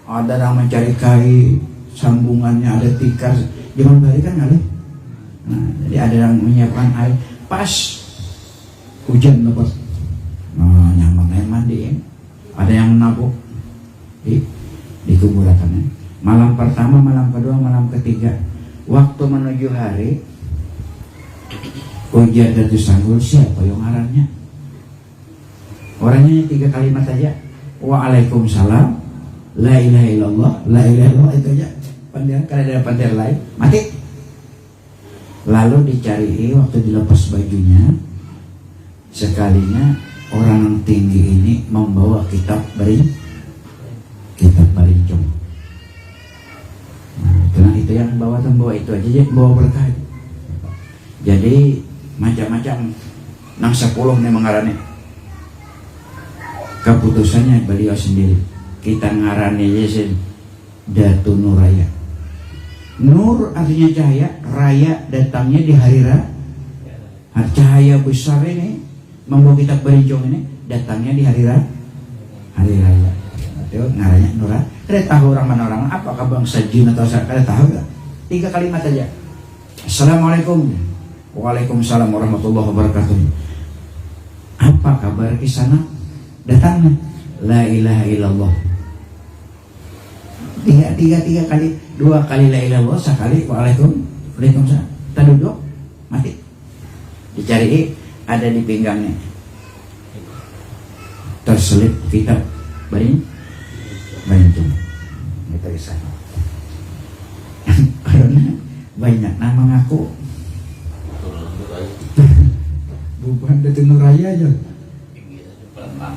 Ada yang mencari kai, sambungannya ada tikar. Zaman balik kan ada. Nah, jadi ada yang menyiapkan air. Pas hujan lebat. Nah, nyaman mandi. Ada yang nabuk di kuburan. Malam pertama, malam kedua, malam ketiga. Waktu menuju hari hujan dan sanggul, siapa yang ngarannya? Orangnya 3 kalimat saja. Waalaikumsalam, la ilaha illallah, la ilaha illallah, itu aja. Pandian, karena ada pandian lain, mati. Lalu dicari waktu dilepas bajunya. Sekalinya orang yang tinggi ini membawa kitab barincong. Nah, itu yang bawa itu aja, bawa berkah. Jadi macam-macam nang 10 nih mengarani. Keputusannya beliau sendiri. Kita ngarani Yesin Datu Nuraya. Nur artinya cahaya, raya datangnya di hari raya. Cahaya besar ini membawa kitab barincong ini datangnya di hari raya. Itu ngaranya Nuraya. Kada tahu orang mana orang, apakah bangsa jin atau kada tahu ya. 3 kalimat saja. Assalamualaikum. Waalaikumsalam warahmatullahi wabarakatuh. Apa kabar di sana? Datangnya la ilaha illallah. 3 kali, 2 kali la ilaha illallah, sekali waalaikumsalam. Kita duduk, mati. Dicari, ada di pinggangnya. Terselip kitab barincong. Itu di sana. Karena banyak nama ngaku. Bukan Datuk Nuraya aja.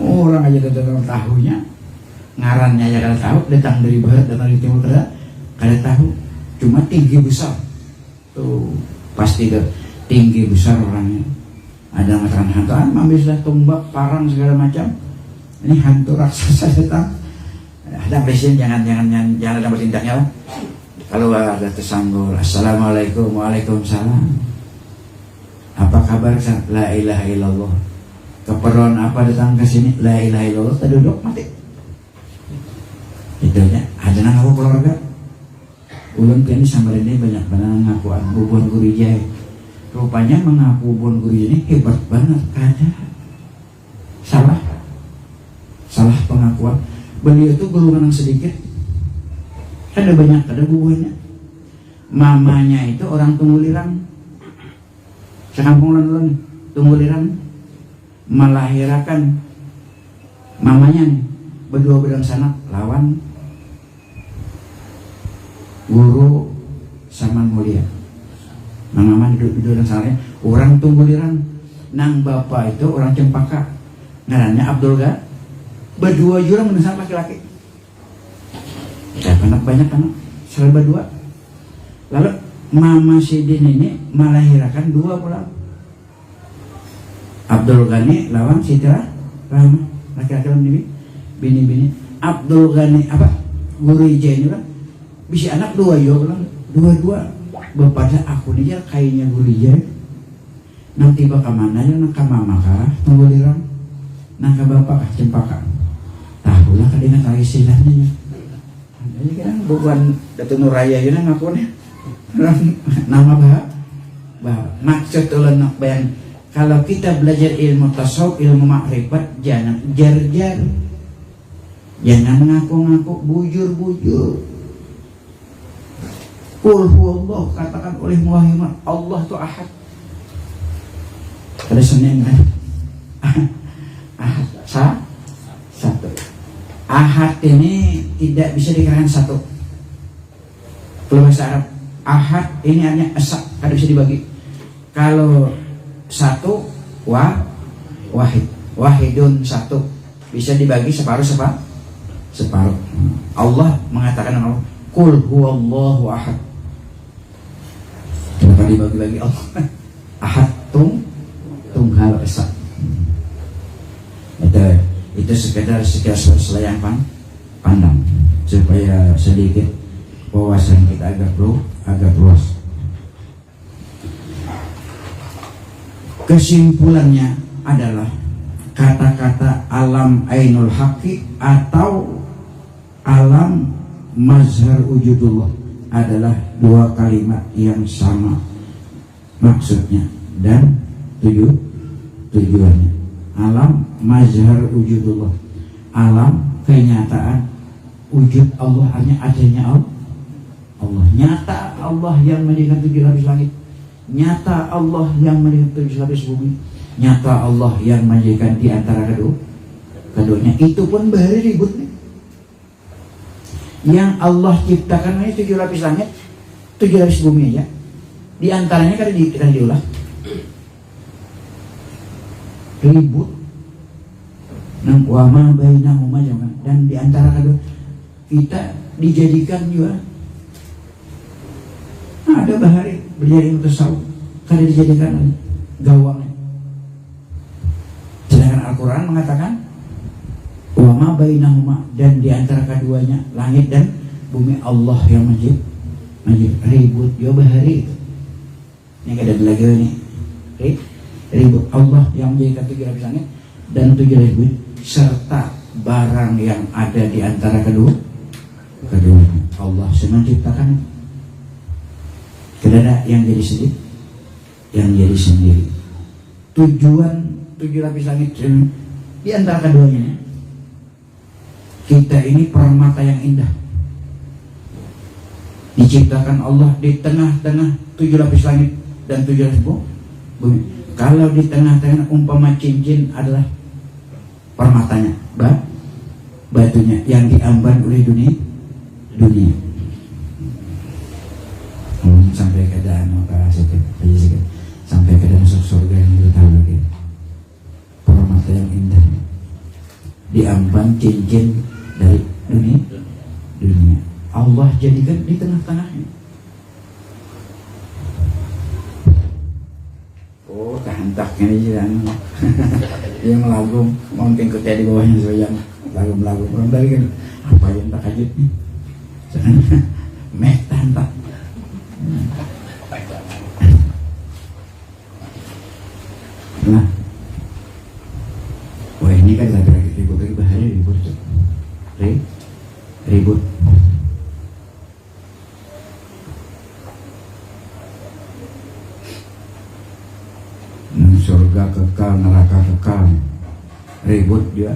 Orang aja datang tahunya, ngarannya aja kada tahu, datang dari barat, datang dari timur kada tahu. Cuma tinggi besar. Tuh pasti tinggi besar orangnya. Ada mengatakan hantu, ambil sudah tombak, parang segala macam. Ini hantu raksasa datang. Ada presiden jangan ada bertindaknya lah. Kalau ada tersanggul, assalamualaikum, waalaikumsalam. Apa kabar? La ilaha illallah. Keperluan apa datang ke sini? La ilaha illallah. Kita duduk mati. Itu aja. Ada nang aku keluarga. Ulun kini sama ini banyak banget ngakuan Bubuan Gurijai. Rupanya mengaku Bubuan Gurijai ini hebat banget. Ada salah pengakuan. Beliau itu golongan yang sedikit. Ada banyak, ada bubuhannya. Mamanya itu orang Tunggulirang. Sekampung lan Tunggulirang. Melahirkan mamanya nih, berdua bedang sanak lawan guru Saman Mulia. Mama duduk dan salahnya orang Tunggulirang. Nang bapak itu orang Cempaka. Ngarannya Abdul Ga. Berdua jurang mendesak laki-laki. Anak banyak anak, selalu berdua. Lalu Mama Sidin ini melahirkan 2 pulang. Abdul Ghani lawan Sitra Rahma, laki-laki lawan bini. Abdul Ghani apa? Guru Ijai ini kan bisa anak 2 yo pulang, 2. Bapaknya aku dia kayaknya Guru Ijai. Nanti bakal mana ya nang ka mama kah Tunggulirang, nang ka bapak kah Cempaka. Tahulah kadina kali istilahnya. Jadi kan bukan Datuk Nuraya ini ngakunya nama maksud ulun bayang kalau kita belajar ilmu tasawuf, ilmu makrifat, jangan jar-jar, jangan ngaku-ngaku, bujur-bujur. Qul huwallah, katakan oleh Muhammad, Allah itu ahad. Ada Senin kan? Ahad satu. Ahad ini tidak bisa dikatakan satu. Kalau bahasa Arab, ahad ini hanya esa, kada bisa dibagi. Kalau satu, wahid, wahidun satu, bisa dibagi separuh. Allah mengatakan Allah, Qul huwallahu ahad. Kenapa dibagi lagi Allah? Ahad tunggal esa. Itu sekedar selayang pandang supaya sedikit wawasan kita agak luas. Kesimpulannya adalah kata-kata alam ainul haqi atau alam mazhar wujudullah adalah dua kalimat yang sama maksudnya dan tujuannya. Alam mazhar wujudullah, alam kenyataan wujud Allah, hanya adanya Allah. Nyata Allah yang menjadikan 7 lapis langit, nyata Allah yang menjadikan 7 lapis bumi, nyata Allah yang menjadikan di antara keduanya. Itu pun bahari ribut nih. Yang Allah ciptakan ini 7 lapis langit, 7 lapis bumi aja. Di antaranya kan diulah. Ribut. Nang wama bainahuma jangan. Dan di antara kedua kita dijadikan juga ada bahari berjadi mutasawuf karena dijadikan gawangnya. Sedangkan Al-Quran mengatakan wama bainahuma, dan di antara keduanya langit dan bumi Allah yang mencipta. Ribut ya bahari itu. Ini ada lagi nih. Ribut Allah yang menjadikan 7 lapis langit dan 7 lapis bumi serta barang yang ada di antara keduanya. Allah menciptakan. Tidak ada yang jadi sendiri. Tujuan 7 lapis langit di antara keduanya, kita ini permata yang indah, diciptakan Allah di tengah-tengah 7 lapis langit dan 7 lapis bumi. Kalau di tengah-tengah umpama cincin adalah permatanya, batunya yang diamban oleh dunia. Sampai keadaan sampai keadaan masuk surga yang kita tahu lagi. Permata yang indah diamban cincin dari dunia. Allah jadikan di tengah-tengahnya. Oh, tahan-tahan ini jangan. Yang melagum mungkin kita di bawahnya sayang lagum-lagum. Orang dari kan apa yang tak kajut nih? Jangan meh tahan-tak. Nah, wah ini kan lagi ribut lagi bahaya ribut. Surga kekal, neraka kekal, ribut dia.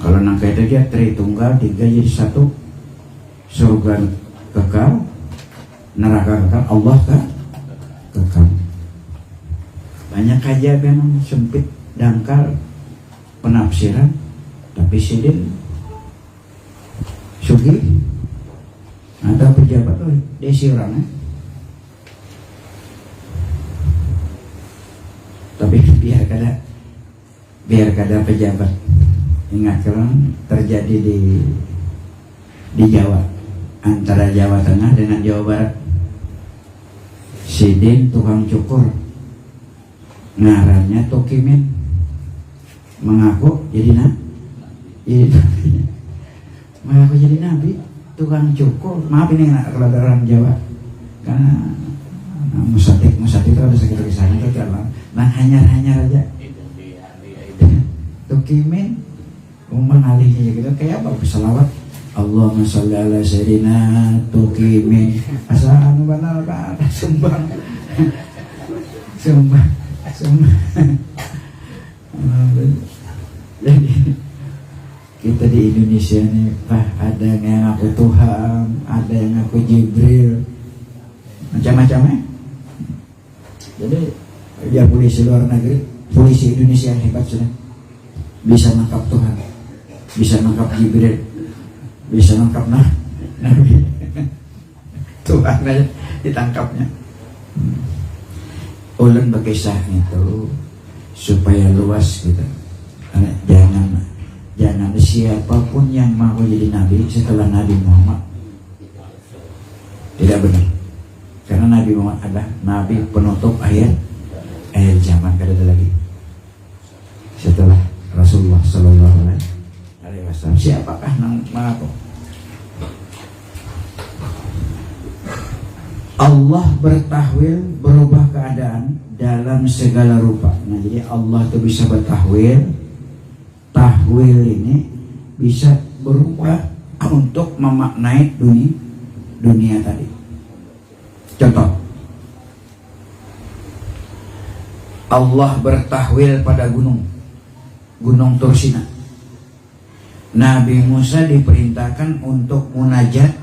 Kalau nangka itu dia Tritunggal 3 jadi 1. Surga kekal, neraka kekal, Allah kekal. Banyak aja memang sempit dangkal penafsiran, tapi sidin sugih atau pejabat desi orangnya. Tapi biar kada pejabat. Ingat kan terjadi di Jawa, antara Jawa Tengah dengan Jawa Barat. Sidin tukang cukur, ngarannya Tokimin, mengaku jadi mengaku jadi nabi, tukang cukur. Maaf ini kalau ada orang Jawa, karena musatik itu ada sekitar sana itu dalam. Nah hanyar aja. Tukimin, mengalihnya gitu kayak apa? Selawat. Allahumma sholli ala sayyidina Tukimin. Asal benar kan sumbang. Jadi kita di Indonesia nih, ada yang ngaku Tuhan, ada yang ngaku Jibril, macam-macamnya. Jadi dia polisi luar negeri, polisi Indonesia yang hebat sudah, bisa nangkap Tuhan, bisa nangkap Jibril, bisa nangkap Nabi. Tuhan aja ditangkapnya. Ulun berkisah itu supaya luas gitu. Jangan siapapun yang mau jadi nabi setelah Nabi Muhammad Tidak benar. Karena Nabi Muhammad adalah Nabi penutup akhir zaman, kada ada lagi setelah Rasulullah Sallallahu Alaihi Wasallam. Siapakah nang mengaku? Allah bertahwil, berubah keadaan dalam segala rupa. Nah, jadi Allah itu bisa bertahwil. Tahwil ini bisa berubah untuk memaknai dunia tadi. Contoh, Allah bertahwil pada gunung Tursina. Nabi Musa diperintahkan untuk munajat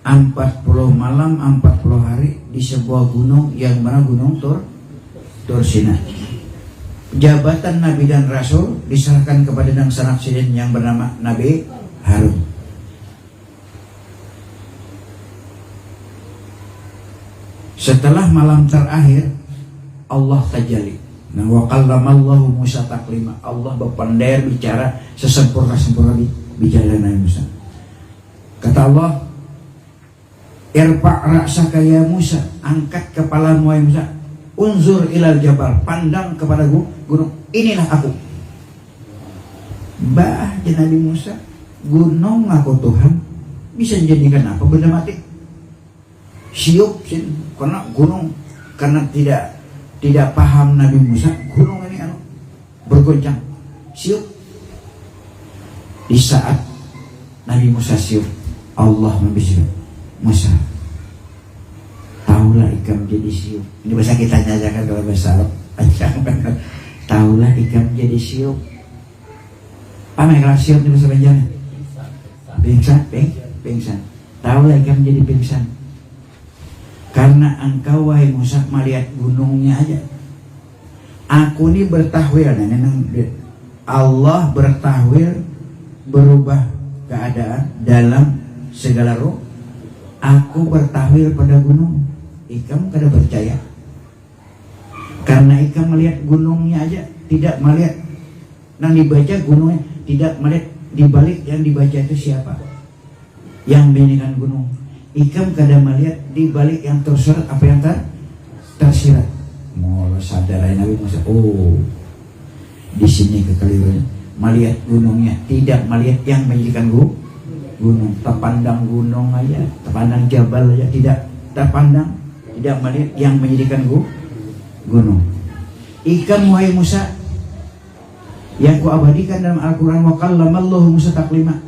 40 malam 40 hari di sebuah gunung yang mana gunung Tursina. Jabatan Nabi dan Rasul diserahkan kepada sanak sidin yang bernama Nabi Harun. Setelah malam terakhir Allah tajalli. Nah, wa kallamallahu Musa taklima. Allah berpandai bicara sesempurna-sempurna bicara Nabi Musa. Kata Allah, irfa' ra'saka ya Musa, angkat kepalamu wahai Musa. Unzur ilal jabal, pandang kepada gunung. Inilah aku. Bah, Nabi Musa, gunung aku Tuhan bisa dijadikan apa? Benda mati. Siup sih, karena gunung, karena tidak paham Nabi Musa, gunung ini bergoncang, siup. Di saat Nabi Musa siup, Allah membisik, Musa, taulah ikam jadi siup. Ini bahasa kita nyajakan kalau bahasa Arab. Taulah ikam jadi siup. Apa yang kalau siup ini bahasa Benjamin? Pingsan. Taulah ikam jadi pingsan. Karena engkau wahai Musa melihat gunungnya aja. Aku ini bertahwil. Allah bertahwil, berubah keadaan dalam segala ruh. Aku bertahwil pada gunung. Ikam kada percaya. Karena ikam melihat gunungnya aja, tidak melihat yang dibaca gunungnya, tidak melihat dibalik yang dibaca itu siapa yang mendirikan gunung. Ikam kada melihat di balik yang tersurat apa yang tersirat. Mau sadar Nabi Musa, oh di sini kekeliruan. Melihat gunungnya, tidak melihat yang menjadikan gunung. Terpandang gunung aja, terpandang jabal aja, tidak terpandang, tidak melihat yang menjadikan gunung. Ikam wahai Musa, yang kuabadikan dalam Al-Quran, wa kallamallahu Musa taklima.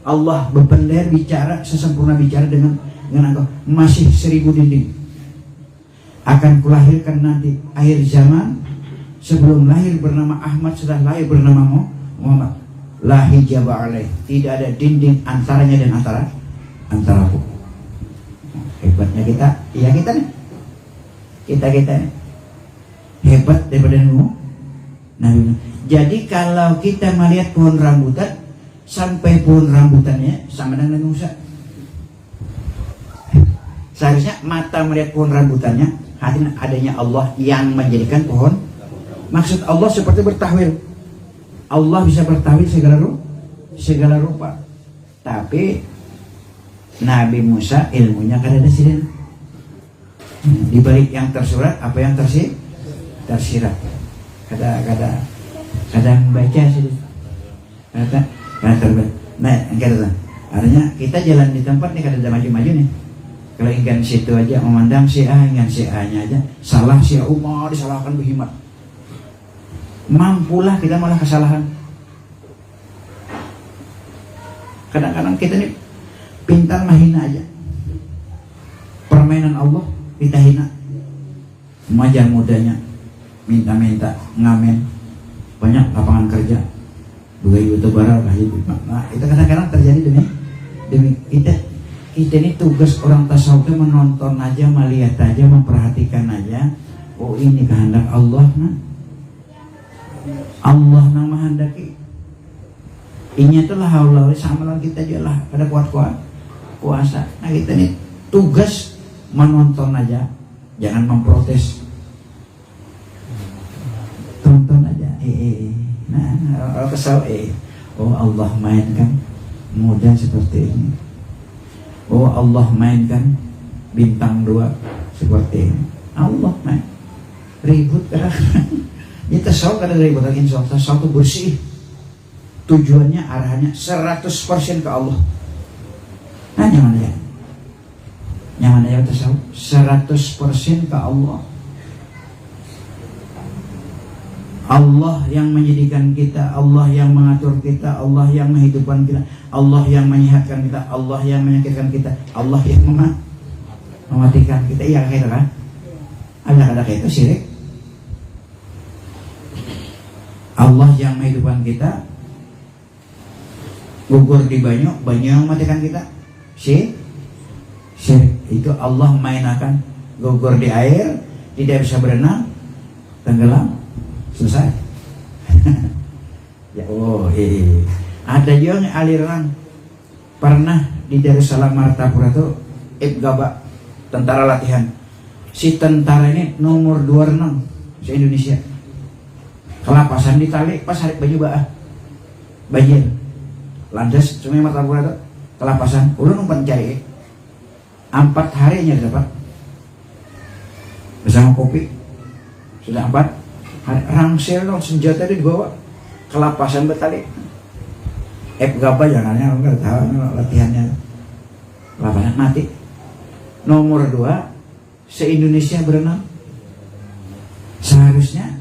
Allah berpendar bicara, sesempurna bicara dengan engkau. Masih 1000 dinding. Akan kulahirkan nanti akhir zaman. Sebelum lahir bernama Ahmad, sudah lahir bernama Muhammad. La hijaba alaih. Tidak ada dinding antaranya dan antaraku. Hebatnya kita, ya kita nih. Kita nih. Hebat daripada Nabi. Jadi kalau kita melihat pohon rambutan, sampai pohon rambutannya sama dengan Nabi Musa. Seharusnya mata melihat pohon rambutannya, hati adanya Allah yang menjadikan pohon. Maksud Allah seperti bertahwil. Allah bisa bertahwil segala rupa. Tapi Nabi Musa ilmunya kada ada sini. Di balik yang tersurat apa yang tersirat. Kadang baca sih. Nah, artinya kita jalan di tempat nih kada ada maju-maju nih. Kalau ingin situ aja memandang si A, ingin si A-nya aja salah, si A mau disalahkan berhimat. Mampulah kita malah kesalahan. Kadang-kadang kita nih pintar mahina aja. Permainan Allah kita hina. Majar mudanya minta-minta ngamen, banyak lapangan kerja. 2 YouTuber lah hidup. Nah, itu kadang-kadang terjadi demi kita ini tugas orang tasawuf menonton aja, melihat aja, memperhatikan aja. Oh ini kehendak Allah, nah. Allah yang menghendaki. Ini itulah haula sama kita aja lah, pada kuasa. Nah kita ini tugas menonton aja, jangan memprotes. Tonton aja. Nah, kesal oh Allah mainkan mudah seperti ini. Oh Allah mainkan bintang 2 seperti ini. Allah main ribut kan? Ini tasawuf kada ribut lagi. Insya Allah tasawuf itu bersih. Tujuannya arahnya 100% ke Allah. Nah nyaman ya. Nyaman ya tasawuf 100% ke Allah. Allah yang menjadikan kita, Allah yang mengatur kita, Allah yang menghidupkan kita, Allah yang menyehatkan kita, Allah yang menyakitkan kita, Allah yang mematikan kita. Iya kayak itu kan? Ada kayak itu syirik. Allah yang menghidupkan kita, gugur di banyu yang mematikan kita. Syirik. Itu Allah mainakan gugur di air, tidak bisa berenang, tenggelam. Selesai. Ya ada juga yang aliran pernah di Darussalam Martapura tuh Ibgaba, tentara latihan. Si tentara ini nomor 26 se Indonesia. Kelapasan di tali pas hari baju banjir. Landas Sungai Martapura tuh kelapasan. Ulun umpan cari 4 harinya dapat bersama kopi. Sudah 4 rangsel dong, senjata dibawa, kelapasan betali. Gapa jangannya nggak tahu latihannya, kelapasan mati. Nomor 2 se-Indonesia berenang. Seharusnya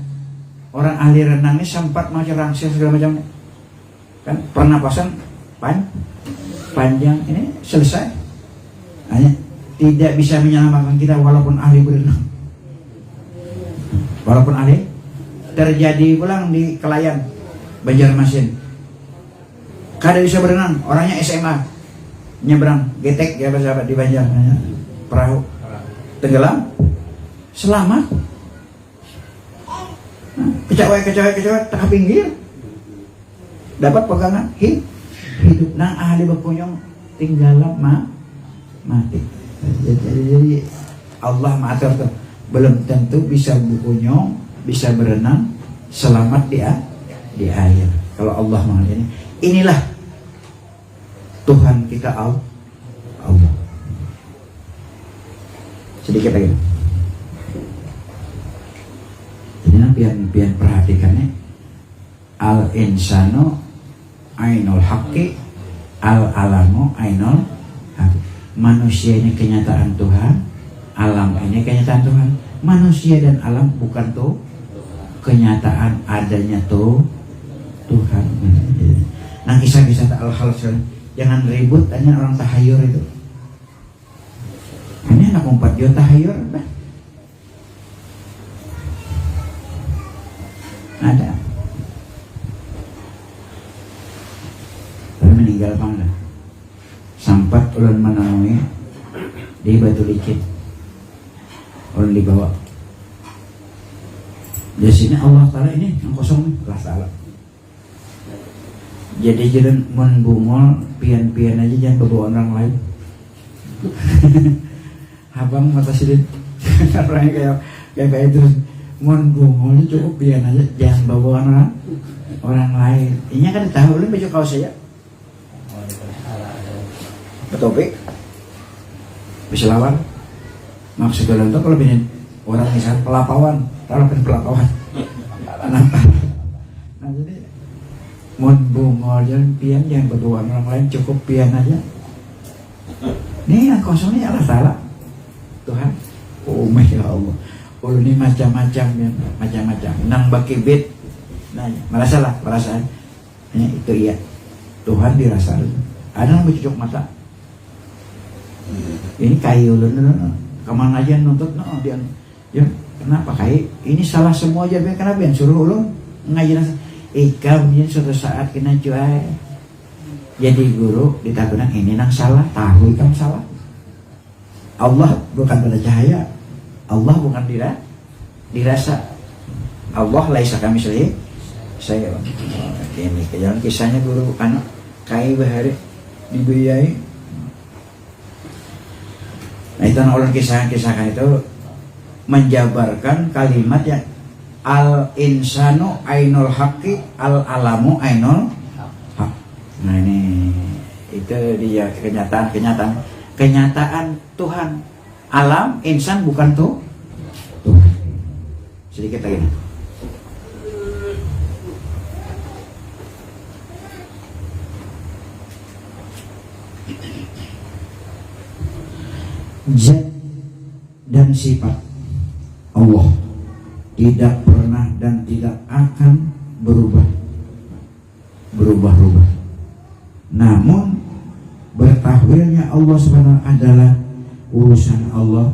orang ahli renangnya sempat mau rangsel segala macamnya, kan pernapasan panjang ini selesai. Hanya tidak bisa menyelamatkan kita walaupun ahli berenang, walaupun ahli. Terjadi pulang di Kelayan, Banjarmasin. Kada bisa berenang, orangnya SMA, nyebrang, getek ya sahabat di Banjar, perahu, tenggelam, selamat. Kecewek, tengah pinggir, dapat pegangan, hidup. Nah ahli berkunjung tinggal mati. Jadi Allah matur tuh, belum tentu bisa berkunjung, bisa berenang, selamat di air. Kalau Allah mengalami inilah Tuhan kita Allah. Sedikit lagi. Jadi pian perhatikannya, al insanu ainul haqqi, al alamu ainul haqqi. Manusia ini kenyataan Tuhan, alam ini kenyataan Tuhan. Manusia dan alam bukan tuh kenyataan adanya tuh Tuhan. Nah kisah-kisah al-hal jangan ribut, hanya orang tahayur itu. Ini anak 4 juta tahayur bah. Ada. Tapi meninggal pangga. Sampat ulun menemui di Batu Licin. Ulun dibawa. Di sini Allah Ta'ala ini yang kosong nih, Allah Ta'ala. Jadi jangan membungol pian-pian aja, jangan bawa orang lain. Abang mata sidin orangnya kayak itu. Membungolnya cukup pian aja, jangan bawa orang lain. Ini kan tahu lu baju kaos saya. Betopik. Bisa lawan. Maksudnya untuk kalau bini orang misal pelapawan. Kalau pelakawan, nah jadi mun bungol jangan pian, jangan berdua orang lain, cukup pian aja. Nih yang kosong ini Allah Ta'ala Tuhan. Oh ya Allah, ini macam-macam ya, macam-macam. Nang bakibit, nah merasa itu iya Tuhan dirasa. Ada yang bercucuk mata. Ini kayu kemana aja nuntut dia. Kenapa kayak ini salah semua aja? Kenapa yang suruh ulun ngaji nasa? Kemudian suatu saat kena cuai jadi guru ditakunan ini nang salah, tahu kamu salah. Allah bukan pada cahaya, Allah bukan dirasa. Allah laisa kami saya ini kejalan kisahnya guru anak kai bahari dibiayai. Nah itu orang kisah-kisahkan itu menjabarkan kalimat yang al insanu ainul haqqi, al alamu ainul haq. Nah ini itu dia kenyataan kenyataan Tuhan. Alam insan bukan Tuhan. Sedikit lagi. Zat dan sifat Allah tidak pernah dan tidak akan berubah-ubah. Namun bertahwilnya Allah subhanahu adalah urusan Allah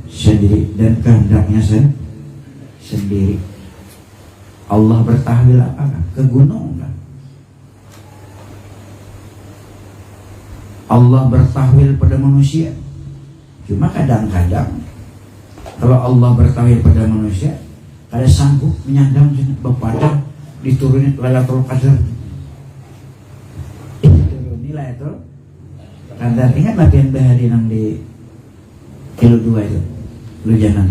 sendiri dan kehendaknya sendiri. Allah bertahwil apakah? Ke gunung kan? Allah bertahwil pada manusia. Cuma kadang-kadang kalau Allah bertahwil pada manusia, ada sanggup menyandang bepada diturunin Lailatul Qadar. Turuni Lailatul Qadar. Ingat latihan bahari yang di kilo 2 itu, lu jangan.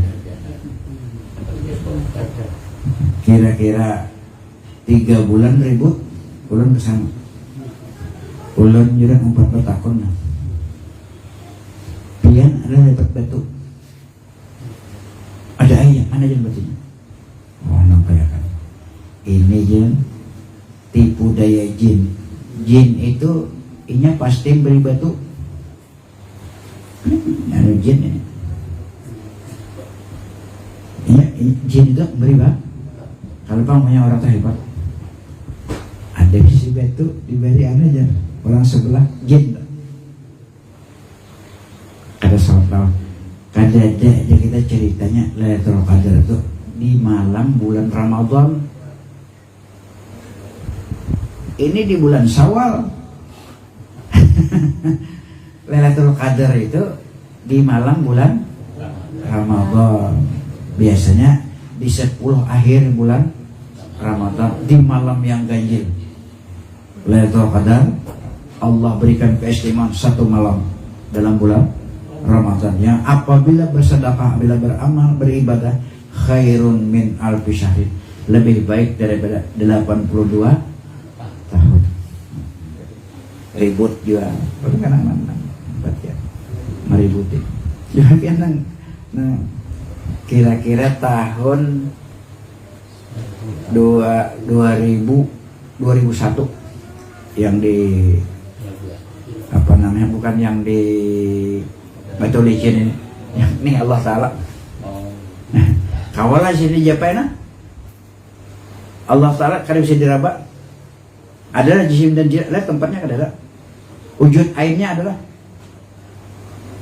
Kira-kira 3 bulan ribut, ulun kesana. Ulun juga 4 tahun lah. Pian ada dapat batu. Ada ayah, mana jen batunya? Oh, nampak kan. Ini jen tipu daya jin. Jin itu inya pasti beri batu. Ada jin ini. Iya, jin itu beri batu. Kalau bang punya orang terhebat, ada bisi batu diberi aja orang sebelah jin. Ada soal kada aja kita ceritanya Lailatul Qadar itu di malam bulan Ramadan. Ini di bulan Syawal. Lailatul Qadar itu di malam bulan Ramadan. Biasanya di 10 akhir bulan Ramadan, di malam yang ganjil. Lailatul Qadar Allah berikan keistimewaan 1 malam dalam bulan Ramadan yang apabila bersedekah, apabila beramal, beribadah, khairun min alfi syahrin, lebih baik daripada 82 tahun. Ribut juga, tapi kan ya, meributi. Jadi kan kira-kira tahun 2001 yang di apa namanya, bukan yang di Batu Licin ini, yang ini Allah Ta'ala kawalah sini japaina Allah Ta'ala kada bisa diraba. Adalah jisim dan jirat, lihat tempatnya ada wujud airnya adalah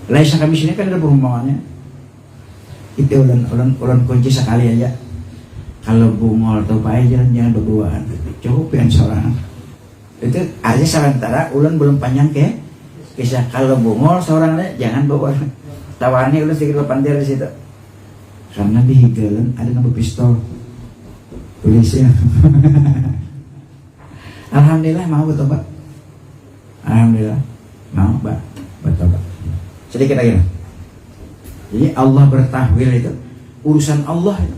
laisa kami sini kan ada perumpamannya. Itu ulan kunci sekali aja. Kalau bungol atau baik jangan berduaan, cukup yang seorang. Itu aja sementara ulan belum panjang ke kisah. Kalau bungol seorang aja jangan bawa. Tawani ulan sedikit lepandir di situ. Karena di higalan ada nama pistol polisi. Alhamdulillah mau bertobat. Alhamdulillah mau bertobat. Sedikit lagi. Jadi Allah bertahwil itu urusan Allah itu.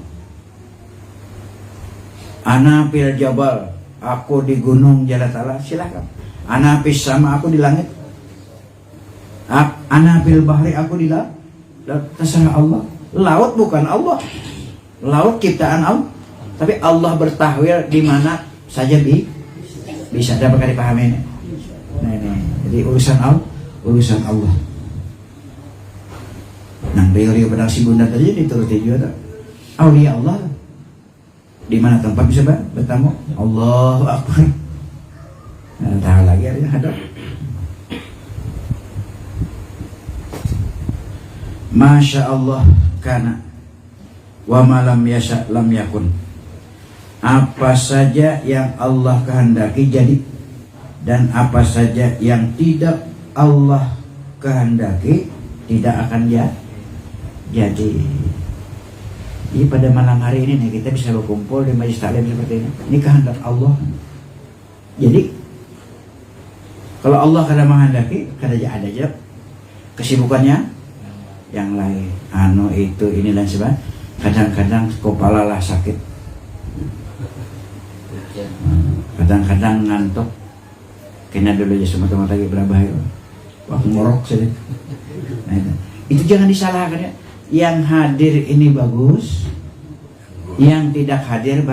Ana fil jabal, aku di gunung Jalla Ta'ala, silakan. Ana fis sama, aku di langit. Ana fil bahri, aku di laut. Terserah Allah. Laut bukan Allah. Laut ciptaan Allah. Tapi Allah bertahwil di mana saja bisa dapat dipahami ini. Nah ini, jadi urusan Allah. Nang Rio pedang si bunda tadi dituruti juga. Aulia Allah. Di mana tempat bisa bertemu? Allahu Akbar. Nah, tahu lagi ada. Masya Allah kana wa malam yasha lam yakun. Apa saja yang Allah kehendaki jadi, dan apa saja yang tidak Allah kehendaki tidak akan jadi. Jadi pada malam hari ini nih kita bisa berkumpul di majelis taklim seperti ini. Ini kehendak Allah. Jadi kalau Allah kada menghendaki, kada aja kesibukannya yang lain. Itu ini dan sebagainya. Kadang-kadang kepala lah sakit. Kadang-kadang ngantuk. Kena dulu aja semata-mata lagi berabah. Wah, ngorok sih. Nah, itu jangan disalahkan ya. Yang hadir ini bagus, yang tidak hadir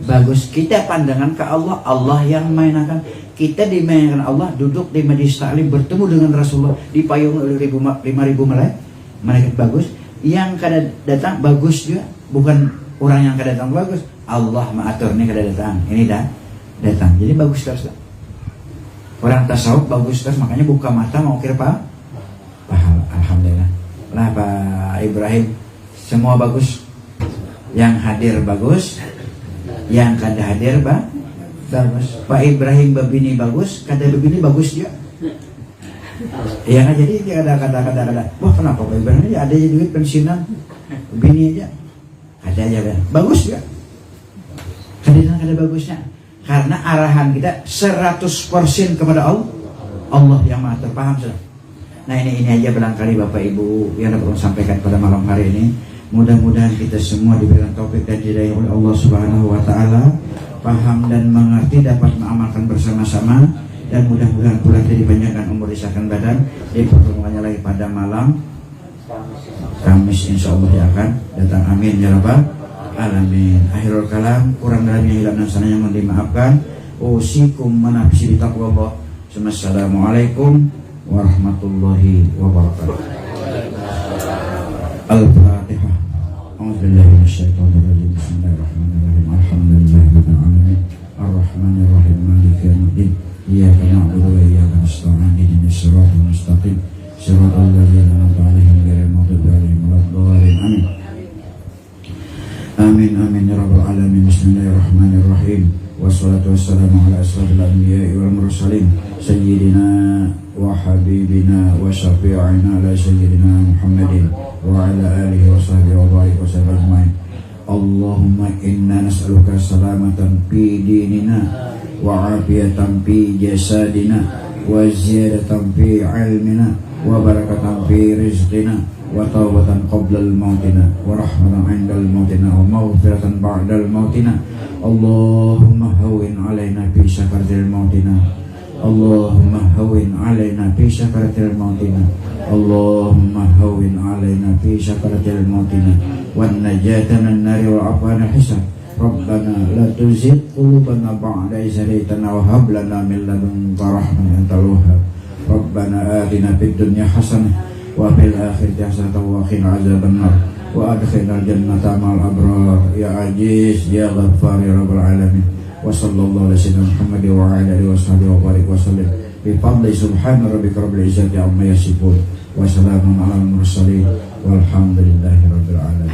bagus. Kita pandangan ke Allah, Allah yang mainkan. Kita dimainkan Allah, duduk di majlis taklim bertemu dengan Rasulullah, dipayung oleh 5.000 malaikat bagus. Yang kada datang bagus juga, bukan orang yang kada datang bagus. Allah mengatur nih kada datang, ini dah datang. Jadi bagus terus. Orang tasawuf bagus terus, makanya buka mata mau kira pahala. Alhamdulillah. Lah Pak Ibrahim, semua bagus. Yang hadir bagus, yang kada hadir bagus. Pak Ibrahim babini bagus, kada babini bagus juga. Ya kan, jadi kada. Wah, kenapa Pak Ibrahim aja ada duit pensiunan bini aja. Ada aja kan. Bagus juga. Kada bagusnya. Karena arahan kita 100% kepada Allah yang Maha Terpaham. Nah, ini aja barangkali Bapak Ibu yang dapat saya sampaikan pada malam hari ini. Mudah-mudahan kita semua diberikan taufik dan hidayah oleh Allah Subhanahu wa taala, paham dan mengerti, dapat mengamalkan bersama-sama, dan mudah-mudahan pula kita dipanjangkan umur, disahkan badan. Di pertemuannya lagi pada malam Kamis insyaallah ya akan datang. Amin ya rabbal alamin. Akhirul kalam, kurang dalamnya hilang dan sananya mohon dimaafkan. Usikum manafsi bitaqwallah. Assalamualaikum warahmatullahi wabarakatuh. Al-Fatihah. A'udzubillahi minasyaitonir rajim. Bismillahirrahmanirrahim. Alhamdulillahirabbil alamin. Arrahmanir rahim. Maliki yaumiddin. Iyyaka na'budu wa iyyaka nasta'in. Ihdinas siratal mustaqim. Siratal ladzina an'amta 'alaihim ghairil maghdubi 'alaihim waladdallin. Amin. Amin amin ya rabbal alamin. Bismillahirrahmanirrahim. Wassalatu wassalamu ala asrofil anbiya'i wal mursalin sayyidina wa habibina wa syafi'ina ala sayyidina Muhammadin wa ala alihi wa sahbihi wa barik wa sallam ajma'in. Allahumma inna nas'aluka salamatan fi dinina wa afiyatan fi jasadina wa ziyadatan fi ilmina wa barakatan fi rizqina wa tawbatan qabla al-mautina wa rahmatan 'inda al-mautina wa maghfiratan ba'da al-mautina. Allahumma hawwin 'alaina fi sakaratil mautina. Allahumma hawwin 'alaina fi sakaratil mautina. Allahumma hawwin 'alaina fi sakaratil mautina wan najata minan nari wal afwana hisab. Rabbana la tuzigh qulubana ba'da idh hadaytana wa hab lana min ladunka rahmatan antal wahhab. Rabbana atina fid dunya hasanah wa fil akhirati hasanatan wa qina adzabannar wa adkhilnal jannata ma'al abrar ya aziz ya ghaffar ya rabbal alamin. Wa sallallahu ala sayyidina Muhammad wa ala alihi wa sahbihi wa barik wa sallim bi fadli subhana rabbika rabbil izzati amma yasifun wa salamun alal mursalin walhamdulillahi rabbil alamin.